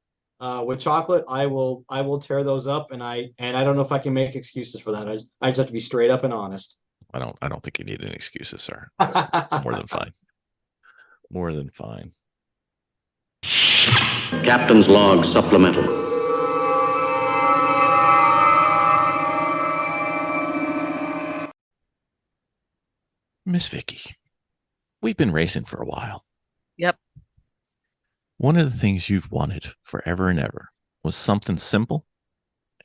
With chocolate, I will tear those up, and I don't know if I can make excuses for that. I just have to be straight up and honest. I don't think you need any excuses, sir. More than fine. More than fine. Captain's log supplemental. Miss Vicki, we've been racing for a while. Yep. One of the things you've wanted forever and ever was something simple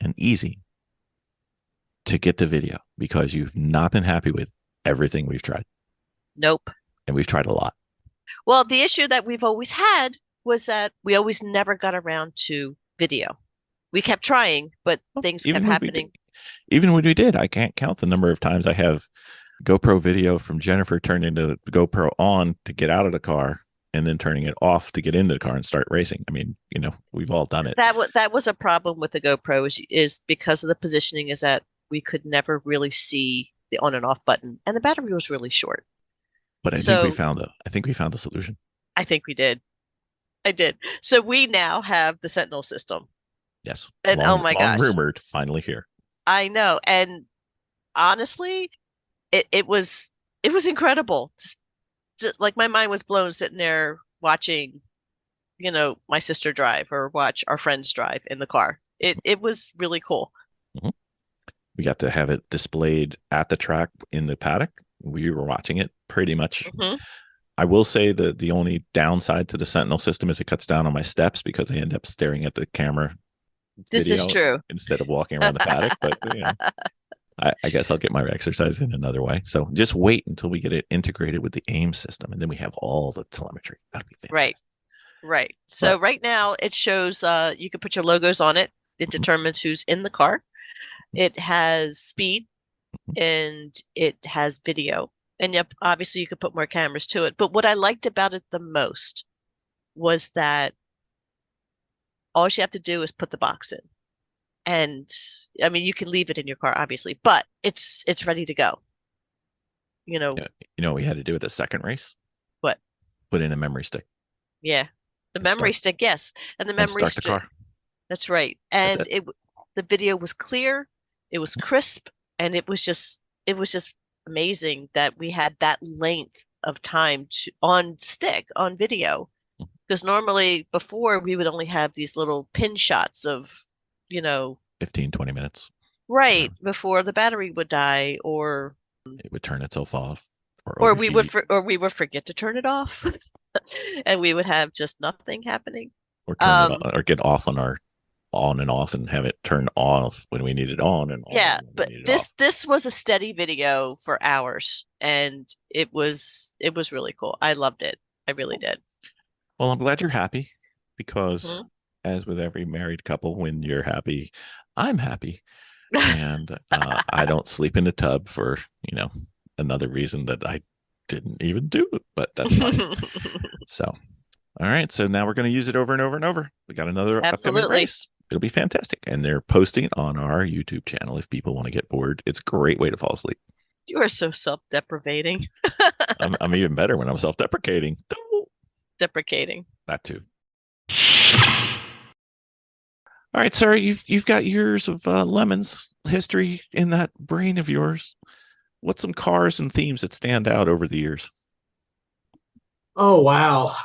and easy to get the video, because you've not been happy with everything we've tried. Nope. And we've tried a lot. Well, the issue that we've always had was that we always never got around to video. We kept trying, but things kept happening. Even when we did, I can't count the number of times I have GoPro video from Jennifer turned into the GoPro on to get out of the car, and then turning it off to get into the car and start racing. I mean, we've all done it. That was a problem with the GoPro is because of the positioning, is that we could never really see the on and off button, and the battery was really short. But I think we found a solution. I think we did. I did. So we now have the Sentinel system. Yes. And oh my gosh, rumored, finally here. I know. And honestly, it was incredible. Just like my mind was blown sitting there watching, my sister drive or watch our friends drive in the car. It was really cool. Mm-hmm. We got to have it displayed at the track in the paddock. We were watching it pretty much. Mm-hmm. I will say that the only downside to the Sentinel system is it cuts down on my steps, because I end up staring at the camera. This is true. Instead of walking around the paddock, but I guess I'll get my exercise in another way. So just wait until we get it integrated with the AIM system, and then we have all the telemetry. That'll be fantastic. Right. So right now it shows you can put your logos on it. It determines who's in the car. It has speed, and it has video. And yep, obviously you could put more cameras to it. But what I liked about it the most was that all you have to do is put the box in. And I mean, you can leave it in your car, obviously, but it's ready to go. You know what we had to do with the second race? What? Put in a memory stick. Yeah. The memory stick, yes. And the memory stick. Start the car. That's right. And the video was clear, it was crisp, and it was just amazing that we had that length of time on video. Because normally before we would only have these little pin shots of 15, 20 minutes. Right. Before the battery would die, or it would turn itself off. Or we would forget to turn it off. And we would have just nothing happening. Or turn it on, or get off on our on and off and have it turn off when we need it on and on. Yeah, but this was a steady video for hours, and it was really cool. I loved it. I really did. Well, I'm glad you're happy, because as with every married couple, when you're happy, I'm happy. And I don't sleep in the tub for, another reason that I didn't even do it, but that's fine. So, all right. So now we're going to use it over and over and over. We got another upcoming race. It'll be fantastic. And they're posting it on our YouTube channel if people want to get bored. It's a great way to fall asleep. You are so self-deprecating. I'm even better when I'm self-deprecating. Deprecating. That too. All right, sir, you've got years of Lemons history in that brain of yours. What's some cars and themes that stand out over the years? Oh, wow.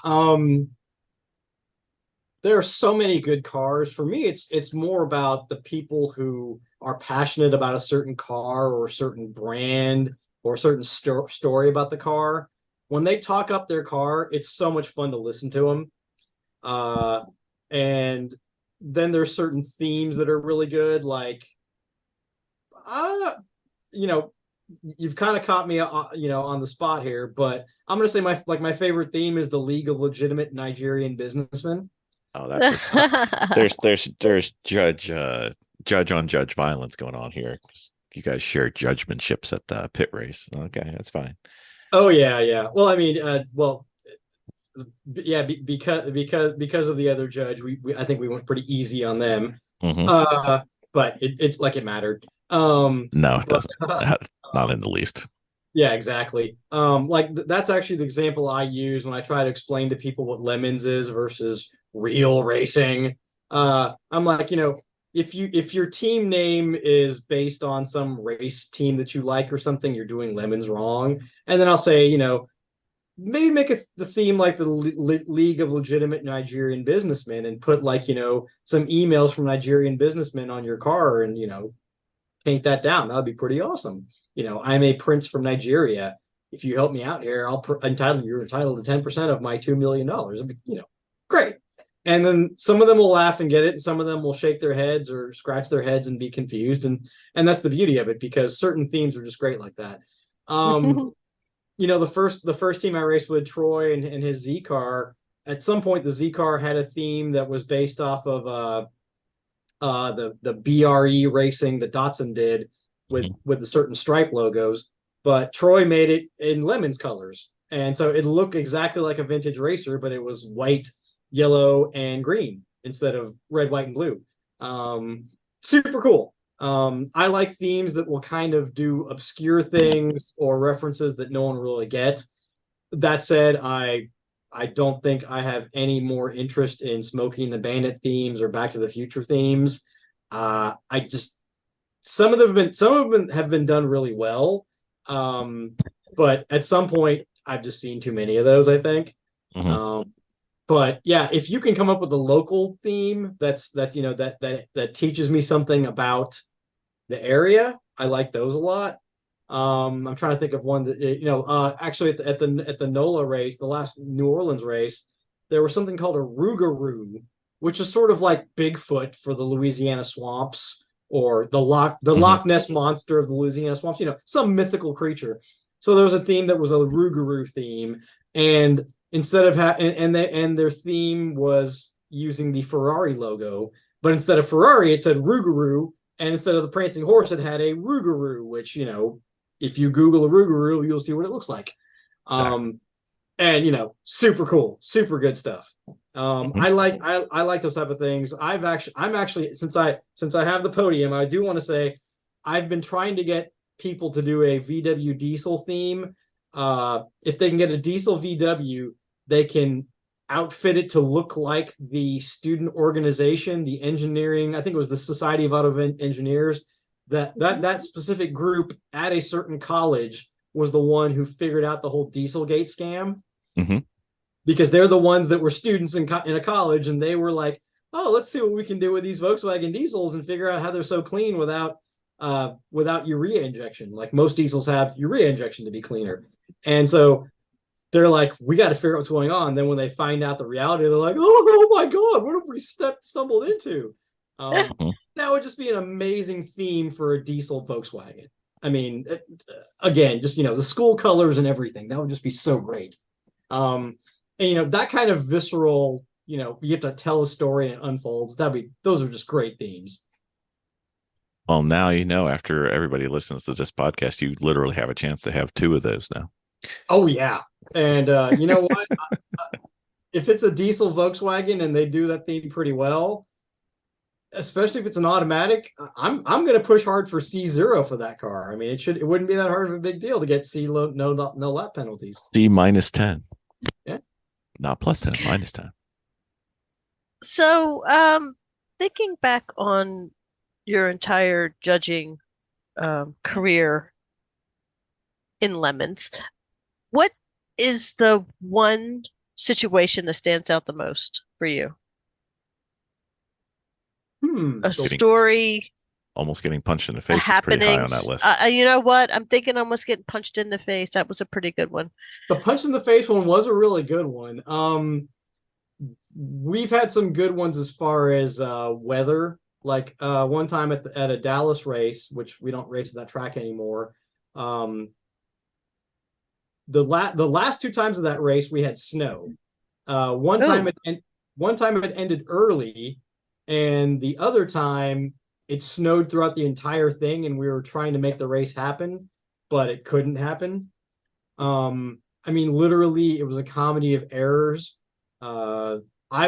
There are so many good cars. For me, it's more about the people who are passionate about a certain car or a certain brand or a certain story about the car. When they talk up their car, it's so much fun to listen to them. And then there's certain themes that are really good, like, you've kind of caught me, on the spot here, but I'm gonna say my favorite theme is the League of Legitimate Nigerian Businessmen. Oh, that's there's judge on judge violence going on here. You guys share judgmentships at the pit race. Okay, that's fine. Oh yeah. Well, I mean, because of the other judge, we I think we went pretty easy on them. Mm-hmm. But it's like it mattered. No, it doesn't. Not in the least. Yeah, exactly. That's actually the example I use when I try to explain to people what Lemons is versus real racing. I'm like, if your team name is based on some race team that you like or something, you're doing lemons wrong. And then I'll say, maybe make the theme like the League of Legitimate Nigerian Businessmen, and put like, some emails from Nigerian businessmen on your car, and, paint that down. That would be pretty awesome. I'm a prince from Nigeria. If you help me out here, you're entitled to 10% of my $2 million. Great. And then some of them will laugh and get it, and some of them will shake their heads or scratch their heads and be confused. And that's the beauty of it, because certain themes are just great like that. The first team I raced with, Troy and his Z car, at some point the Z car had a theme that was based off of the BRE racing that Datsun did with the certain stripe logos, but Troy made it in lemons colors, and so it looked exactly like a vintage racer, but it was white, yellow, and green instead of red, white, and blue. Super cool. I like themes that will kind of do obscure things or references that no one really get. That said, I don't think I have any more interest in Smokey and the Bandit themes or Back to the Future themes. Some of them have been done really well, but at some point I've just seen too many of those, I think. But yeah, if you can come up with a local theme that teaches me something about the area, I like those a lot. I'm trying to think of one that actually at the NOLA race, the last New Orleans race, there was something called a Rougarou, which is sort of like Bigfoot for the Louisiana swamps, or the Loch Ness monster of the Louisiana swamps, some mythical creature. So there was a theme that was a Rougarou theme, and instead of their theme was using the Ferrari logo, but instead of Ferrari it said Rougarou, and instead of the prancing horse it had a Rougarou, which if you Google a Rougarou, you'll see what it looks like. And super cool, super good stuff. I like those type of things. I'm actually since I have the podium, I do want to say I've been trying to get people to do a VW diesel theme. If they can get a diesel VW, they can outfit it to look like the student organization, the engineering. I think it was the Society of Auto Engineers. That specific group at a certain college was the one who figured out the whole Dieselgate scam. Because they're the ones that were students in a college, and they were like, oh, let's see what we can do with these Volkswagen diesels and figure out how they're so clean without urea injection. Like most diesels have urea injection to be cleaner. And so they're like, we got to figure out what's going on. Then when they find out the reality, they're like, oh my God, what have we stumbled into? That would just be an amazing theme for a diesel Volkswagen. I mean, again, just, the school colors and everything. That would just be so great. And, that kind of visceral, you have to tell a story and it unfolds. Those are just great themes. Well, now after everybody listens to this podcast, you literally have a chance to have two of those now. Oh, yeah. And you know what? If it's a diesel Volkswagen and they do that theme pretty well, especially if it's an automatic, I'm going to push hard for C0 for that car. I mean, it wouldn't be that hard of a big deal to get no lap penalties. C -10. Yeah. Not +10, -10. So, thinking back on your entire judging career in Lemons, what is the one situation that stands out the most for you? A story, almost getting punched in the face a is pretty high on happenings. that list. You know what? I'm thinking almost getting punched in the face. That was a pretty good one. The punch in the face one was a really good one. We've had some good ones as far as weather. Like one time at a Dallas race, which we don't race at that track anymore. The last two times of that race we had snow. One time it ended early, and the other time it snowed throughout the entire thing, and we were trying to make the race happen, but it couldn't happen. I mean, literally, it was a comedy of errors. I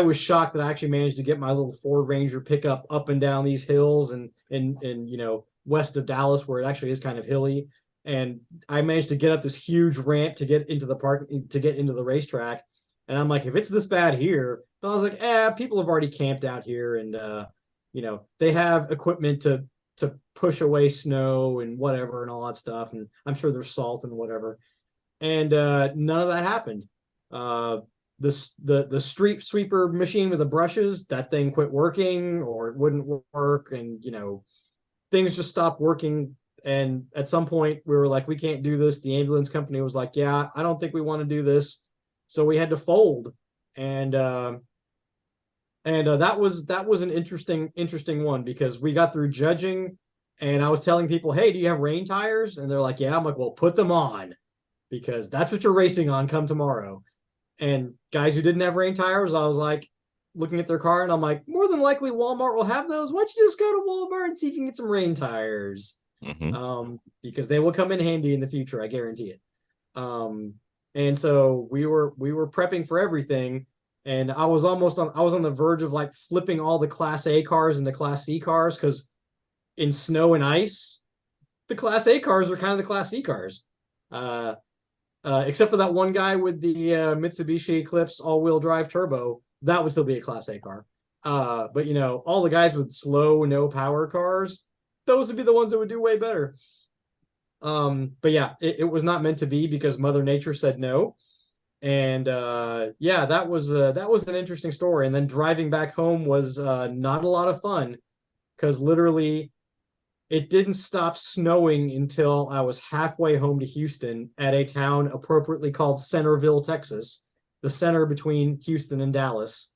was shocked that I actually managed to get my little Ford Ranger pickup up and down these hills and west of Dallas, where it actually is kind of hilly. And I managed to get up this huge ramp to get into the park, to get into the racetrack. And I'm like, if it's this bad here, then I was like, people have already camped out here, and they have equipment to push away snow and whatever and all that stuff, and I'm sure there's salt and whatever. And none of that happened. The street sweeper machine with the brushes, that thing quit working, or it wouldn't work, and things just stopped working. And at some point we were like, we can't do this. The ambulance company was like, yeah, I don't think we want to do this. So we had to fold. And that was an interesting one, because we got through judging, and I was telling people, hey, do you have rain tires? And they're like, yeah. I'm like, well, put them on, because that's what you're racing on come tomorrow. And guys who didn't have rain tires, I was like, looking at their car, and I'm like, more than likely Walmart will have those. Why don't you just go to Walmart and see if you can get some rain tires? Because they will come in handy in the future, I guarantee it. And so we were prepping for everything, and I was on the verge of like flipping all the Class A cars into Class C cars, because in snow and ice, the Class A cars are kind of the Class C cars. Except for that one guy with the Mitsubishi Eclipse all-wheel drive turbo, that would still be a Class A car. But all the guys with slow, no power cars, those would be the ones that would do way better. But yeah, it was not meant to be, because Mother Nature said no. And that was an interesting story. And then driving back home was not a lot of fun, because literally it didn't stop snowing until I was halfway home to Houston, at a town appropriately called Centerville, Texas, the center between Houston and Dallas.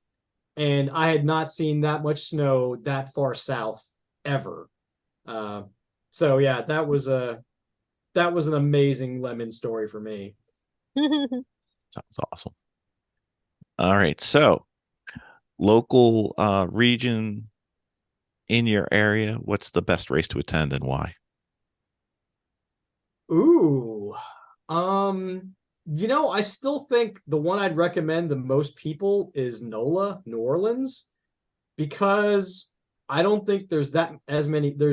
And I had not seen that much snow that far south ever. So yeah, that was an amazing lemon story for me. Sounds awesome. All right. So local region in your area, what's the best race to attend and why? Ooh. I still think the one I'd recommend the most people is NOLA, New Orleans, because I don't think there's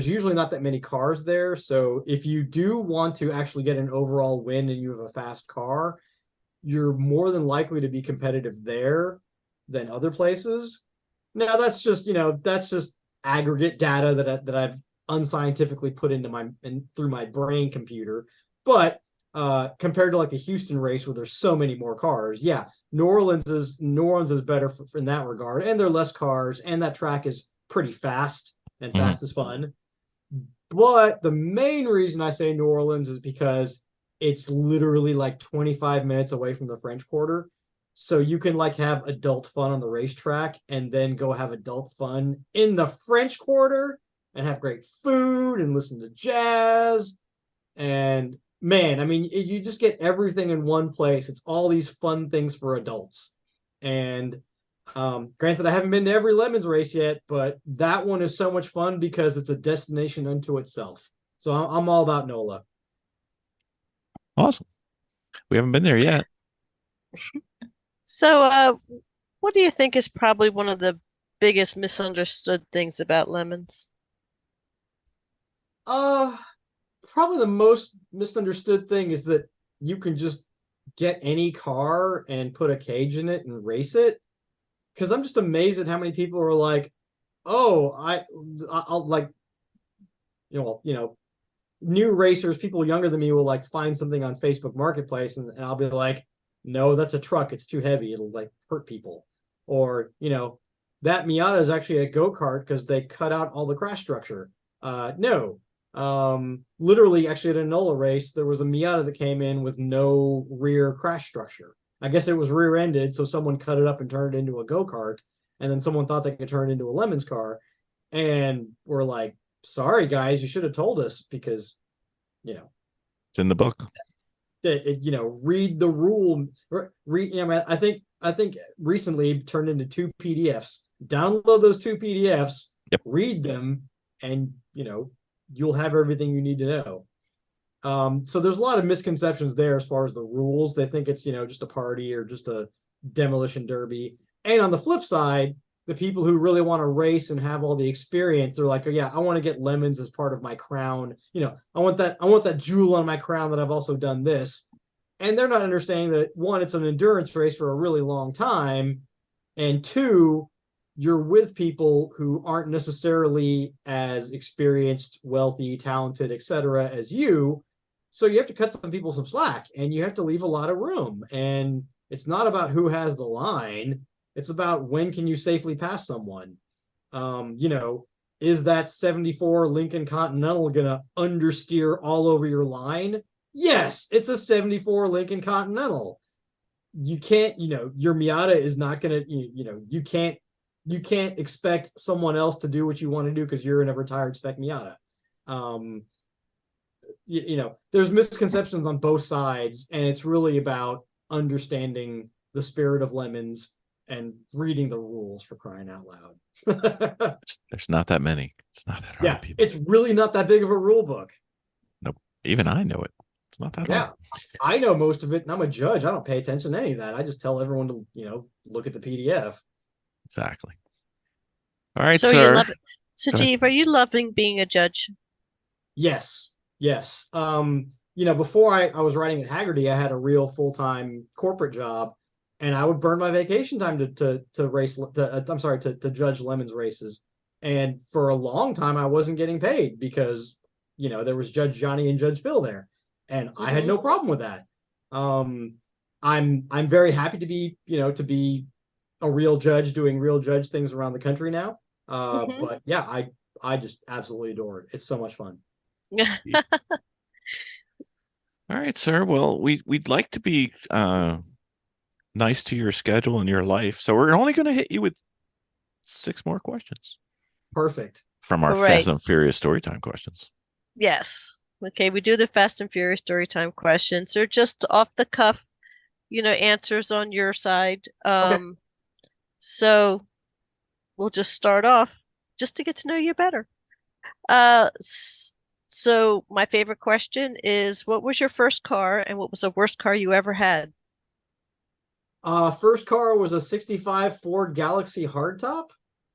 usually not that many cars there. So if you do want to actually get an overall win and you have a fast car, you're more than likely to be competitive there than other places. Now that's just aggregate data that I've unscientifically put through my brain computer. But compared to like the Houston race, where there's so many more cars, yeah, New Orleans is better in that regard, and there are less cars, and that track is pretty fast, and fast is fun. But the main reason I say New Orleans is because it's literally like 25 minutes away from the French Quarter. So you can like have adult fun on the racetrack, and then go have adult fun in the French Quarter, and have great food and listen to jazz. And man, I mean, you just get everything in one place. It's all these fun things for adults. And granted, I haven't been to every Lemons race yet, but that one is so much fun because it's a destination unto itself. So I'm all about NOLA. Awesome. We haven't been there yet. So, what do you think is probably one of the biggest misunderstood things about lemons? Probably the most misunderstood thing is that you can just get any car and put a cage in it and race it. Because I'm just amazed at how many people are like, oh, I'll like, new racers, people younger than me will like find something on Facebook Marketplace, and I'll be like, no, that's a truck. It's too heavy. It'll like hurt people. Or, that Miata is actually a go-kart because they cut out all the crash structure. No. Literally, actually, at a NOLA race, there was a Miata that came in with no rear crash structure. I guess it was rear-ended, so someone cut it up and turned it into a go-kart, and then someone thought they could turn it into a Lemons car, and we're like, sorry, guys, you should have told us, because, it's in the book. Read the rule. I think recently turned into 2 PDFs. Download those 2 PDFs, read them, and you'll have everything you need to know. So there's a lot of misconceptions there as far as the rules. They think it's just a party or just a demolition derby. And on the flip side, the people who really want to race and have all the experience, they're like, oh yeah, I want to get Lemons as part of my crown. I want that jewel on my crown that I've also done this. And they're not understanding that, one, it's an endurance race for a really long time, and two, you're with people who aren't necessarily as experienced, wealthy, talented, etc. as you. So you have to cut some people some slack, and you have to leave a lot of room. And it's not about who has the line. It's about when can you safely pass someone. Is that 74 Lincoln Continental going to understeer all over your line? Yes, it's a 74 Lincoln Continental. You can't, your Miata is not going to, you can't expect someone else to do what you want to do because you're in a retired spec Miata. There's misconceptions on both sides, and it's really about understanding the spirit of lemons and reading the rules, for crying out loud. There's not that many. It's not that hard. Yeah, People. it's really not that big of a rule book. Nope. Even I know it. It's not that hard. I know most of it, and I'm a judge. I don't pay attention to any of that. I just tell everyone to, look at the PDF. Exactly. All right, So sir. you love it. Sajeev, are you loving being a judge? Yes. Before I was writing at Haggerty, I had a real full-time corporate job, and I would burn my vacation time to judge lemons races. And for a long time, I wasn't getting paid because, there was Judge Johnny and Judge Phil there, and I had no problem with that. I'm very happy to be a real judge doing real judge things around the country now. But yeah, I just absolutely adore it. It's so much fun. All right, sir. Well, we'd like to be nice to your schedule and your life, so we're only going to hit you with 6 more questions. Perfect. From our Fast and Furious Storytime questions. Yes. Okay, we do the Fast and Furious Storytime questions. They're just off the cuff, answers on your side. Okay. So we'll just start off just to get to know you better. So my favorite question is, what was your first car and what was the worst car you ever had? First car was a 65 Ford Galaxy hardtop.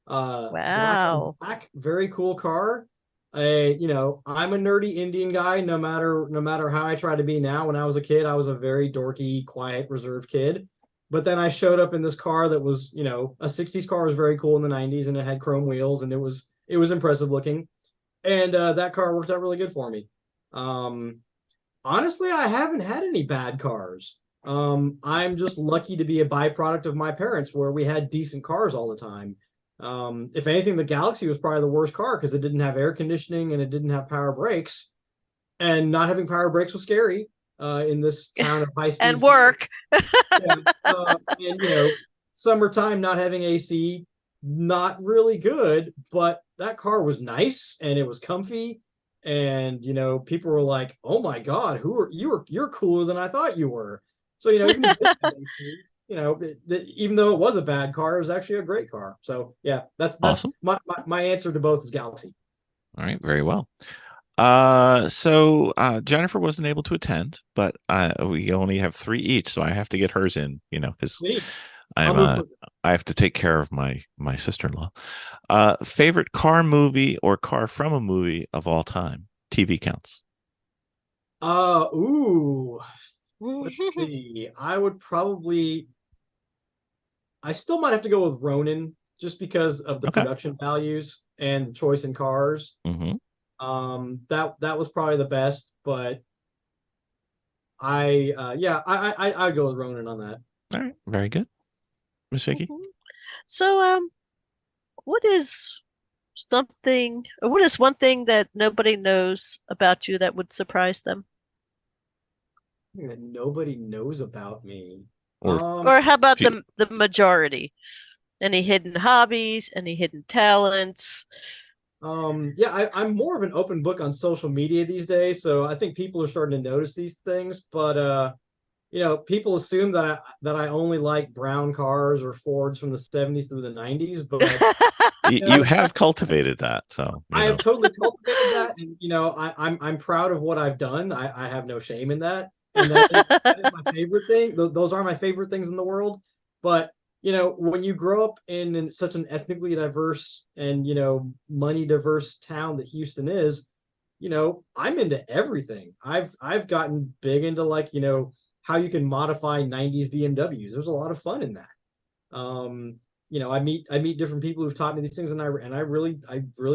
Wow. Black, very cool car. I'm a nerdy Indian guy, no matter how I try to be now. When I was a kid, I was a very dorky, quiet, reserved kid. But then I showed up in this car that was, a 60s car, was very cool in the 90s, and it had chrome wheels, and it was impressive looking. And that car worked out really good for me. Honestly, I haven't had any bad cars. I'm just lucky to be a byproduct of my parents, where we had decent cars all the time. If anything, the Galaxy was probably the worst car because it didn't have air conditioning and it didn't have power brakes. And not having power brakes was scary in this town of high speed. And work. Summertime, not having AC, not really good, but that car was nice and it was comfy. And, people were like, oh my God, you're cooler than I thought you were. So, even even though it was a bad car, it was actually a great car. So yeah, that's awesome. My answer to both is Galaxy. All right, very well. So Jennifer wasn't able to attend, but we only have 3 each, so I have to get hers in, because I have to take care of my sister-in-law. Favorite car movie or car from a movie of all time? TV counts. Let's see. I still might have to go with Ronin, just because of the production values and the choice in cars. That was probably the best, but I'd go with Ronin on that. All right, very good. Miss Vicki? So what is one thing that nobody knows about you that would surprise them? That nobody knows about me. Or how about the majority? Any hidden hobbies, any hidden talents? I'm more of an open book on social media these days, so I think people are starting to notice these things. But people assume that I only like brown cars or Fords from the 70s through the 90s. But you have cultivated that, so I have totally cultivated that, and I'm proud of what I've done. I have no shame in that. And that is my favorite thing. Those are my favorite things in the world. But, when you grow up in such an ethnically diverse and, money diverse town that Houston is, I'm into everything. I've gotten big into how you can modify 90s BMWs. There's a lot of fun in that. I meet different people who've taught me these things, and I really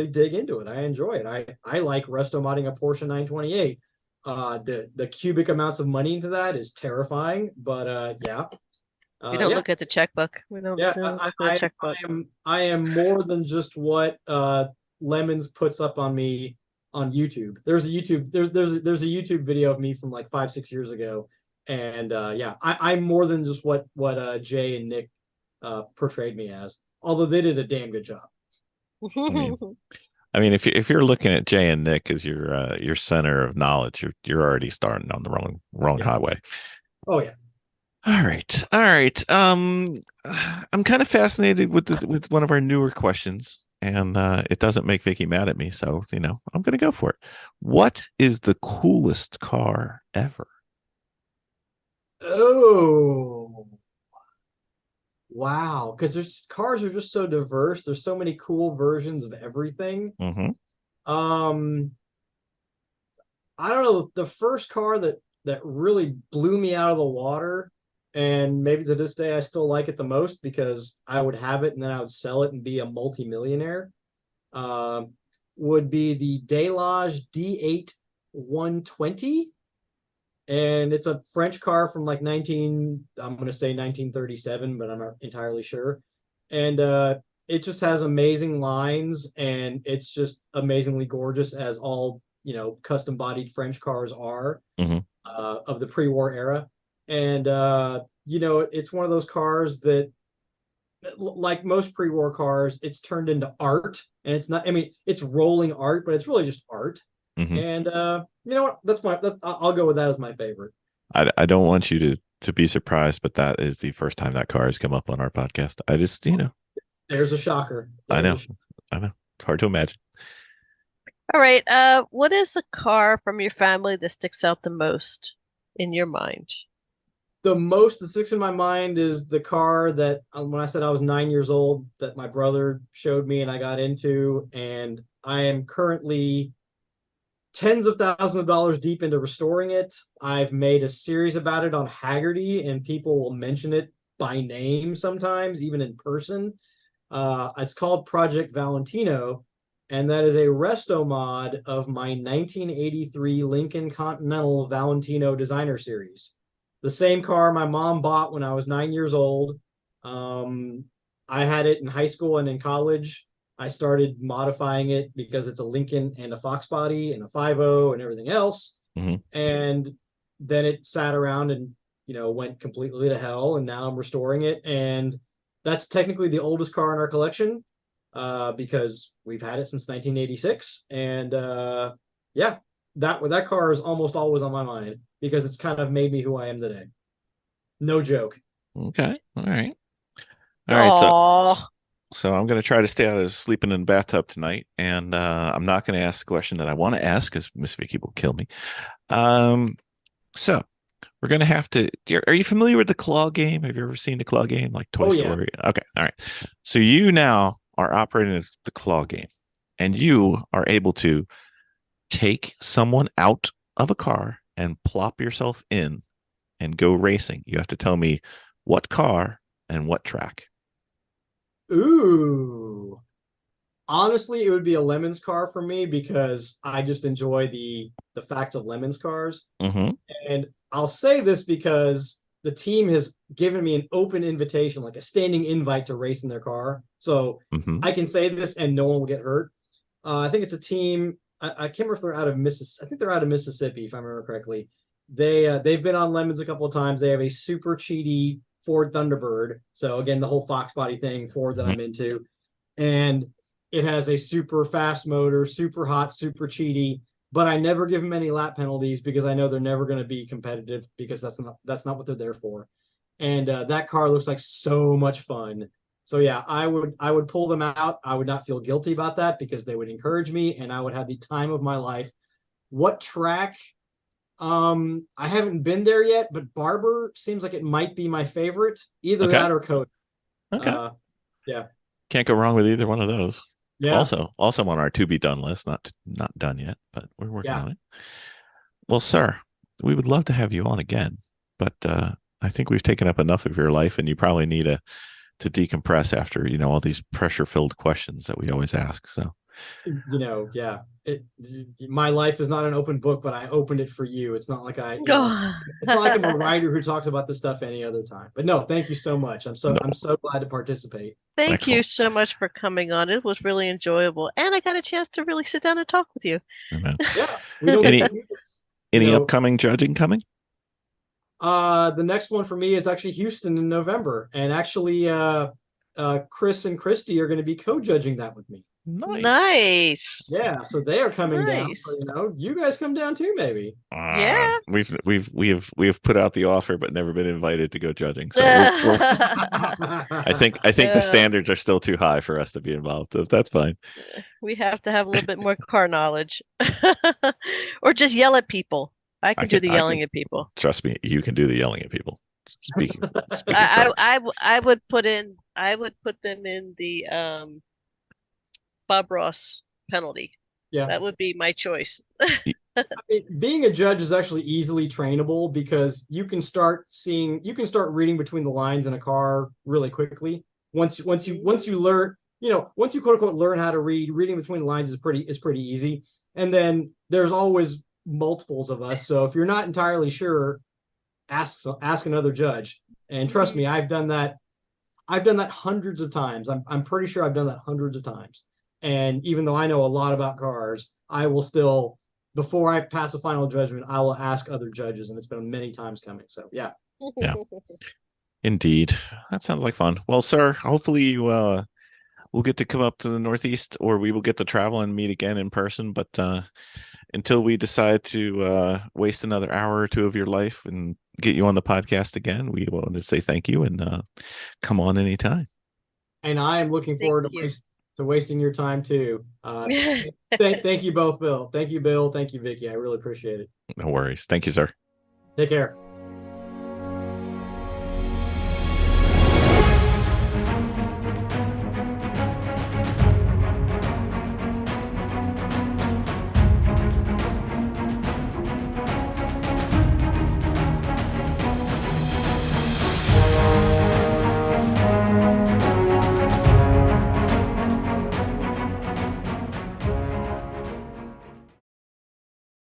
dig into it. I enjoy it. I like resto modding a Porsche 928. The cubic amounts of money into that is terrifying, but yeah. We don't Yeah. look at the checkbook. We don't Yeah, look at the checkbook. I am more than just what Lemons puts up on me on YouTube. There's a YouTube video of me from like 5-6 years ago, and yeah, I'm more than just what Jay and Nick portrayed me as. Although they did a damn good job. I mean, if you're looking at Jay and Nick as your center of knowledge, you're already starting on the wrong Yeah. highway. Oh yeah. All right. I'm kind of fascinated with one of our newer questions, and it doesn't make Vicki mad at me, so I'm going to go for it. What is the coolest car ever? Oh, wow! Because cars are just so diverse. There's so many cool versions of everything. Mm-hmm. I don't know. The first car that really blew me out of the water, and maybe to this day I still like it the most because I would have it and then I would sell it and be a multimillionaire, would be the Delage D8 120. And it's a French car from like I'm going to say 1937, but I'm not entirely sure. And it just has amazing lines, and it's just amazingly gorgeous, as all custom bodied French cars are, of the pre-war era. And it's one of those cars that, like most pre-war cars, it's turned into art, and it's not. I mean, it's rolling art, but it's really just art. Mm-hmm. And you know what? I'll go with that as my favorite. I don't want you to be surprised, but that is the first time that car has come up on our podcast. I just There's a shocker. I know. It's hard to imagine. All right. What is the car from your family that sticks out the most in your mind? The most that sticks in my mind is the car that, when I said I was 9 years old, that my brother showed me and I got into, and I am currently tens of thousands of dollars deep into restoring it. I've made a series about it on Haggerty, and people will mention it by name sometimes, even in person. It's called Project Valentino, and that is a resto mod of my 1983 Lincoln Continental Valentino designer series. The same car my mom bought when I was 9 years old. I had it in high school and in college. I started modifying it because it's a Lincoln and a Fox body and a 5.0 and everything else. Mm-hmm. And then it sat around and, went completely to hell. And now I'm restoring it. And that's technically the oldest car in our collection, because we've had it since 1986. And yeah, that car is almost always on my mind because it's kind of made me who I am today. No joke. Okay. All right. Aww. So I'm going to try to stay out of sleeping in the bathtub tonight, and I'm not going to ask the question that I want to ask because Miss Vicki will kill me. So we're going to have to. Are you familiar with the claw game? Have you ever seen the claw game, like Toy Story? Yeah. Okay, all right. So you now are operating the claw game, and you are able to take someone out of a car and plop yourself in and go racing. You have to tell me what car and what track. Ooh. Honestly, it would be a Lemons car for me because I just enjoy the facts of Lemons cars. Mm-hmm. And I'll say this because the team has given me an open invitation, like a standing invite to race in their car. So I can say this and no one will get hurt. I think it's a team. I can't remember if they're out of Mississippi. I think they're out of Mississippi, if I remember correctly. They've been on Lemons a couple of times. They have a super cheaty Ford Thunderbird. So again, the whole Fox body thing, Ford that I'm into. And it has a super fast motor, super hot, super cheaty, but I never give them any lap penalties because I know they're never going to be competitive because that's not what they're there for. And that car looks like so much fun. So yeah, I would pull them out. I would not feel guilty about that because they would encourage me and I would have the time of my life. What track? I haven't been there yet, but Barber seems like it might be my favorite. Either that or Code. Okay. Yeah. Can't go wrong with either one of those. Yeah. Also on our to be done list, not done yet, but we're working on it. Well, sir, we would love to have you on again. but I think we've taken up enough of your life, and you probably need to decompress after all these pressure-filled questions that we always ask. So, Yeah, my life is not an open book, but I opened it for you. It's not like it's not like I'm a writer who talks about this stuff any other time. But no, thank you so much. I'm No. so glad to participate. Thank you Excellent. so much for coming on. It was really enjoyable. And I got a chance to really sit down and talk with you. Amen. Yeah, we don't Any get to do this. any upcoming judging coming? The next one for me is actually Houston in November, and actually, Chris and Christy are going to be co-judging that with me. Nice. Yeah, so they are coming down. Nice. So, you guys come down too, maybe. Yeah. We've put out the offer, but never been invited to go judging. So I think the standards are still too high for us to be involved. So that's fine. We have to have a little bit more car knowledge, or just yell at people. I can do the yelling at people. Trust me, you can do the yelling at people. Speaking I would put them in the Bob Ross penalty. Yeah, that would be my choice. I mean, being a judge is actually easily trainable because you can start reading between the lines in a car really quickly. Once you learn, once you quote unquote learn how to reading between the lines is pretty easy. And then there's always multiples of us. So if you're not entirely sure, ask another judge. And trust me, I've done that hundreds of times. I'm pretty sure I've done that hundreds of times. And even though I know a lot about cars, I will still, before I pass a final judgment, I will ask other judges, and it's been many times coming. So yeah. Indeed. That sounds like fun. Well, sir, hopefully you we'll get to come up to the Northeast, or we will get to travel and meet again in person. But until we decide to waste another hour or two of your life and get you on the podcast again, we wanted to say thank you and come on anytime. And I am looking forward to wasting your time too. Thank you both, Bill. Thank you, Bill. Thank you, Vicki. I really appreciate it. No worries. Thank you, sir. Take care.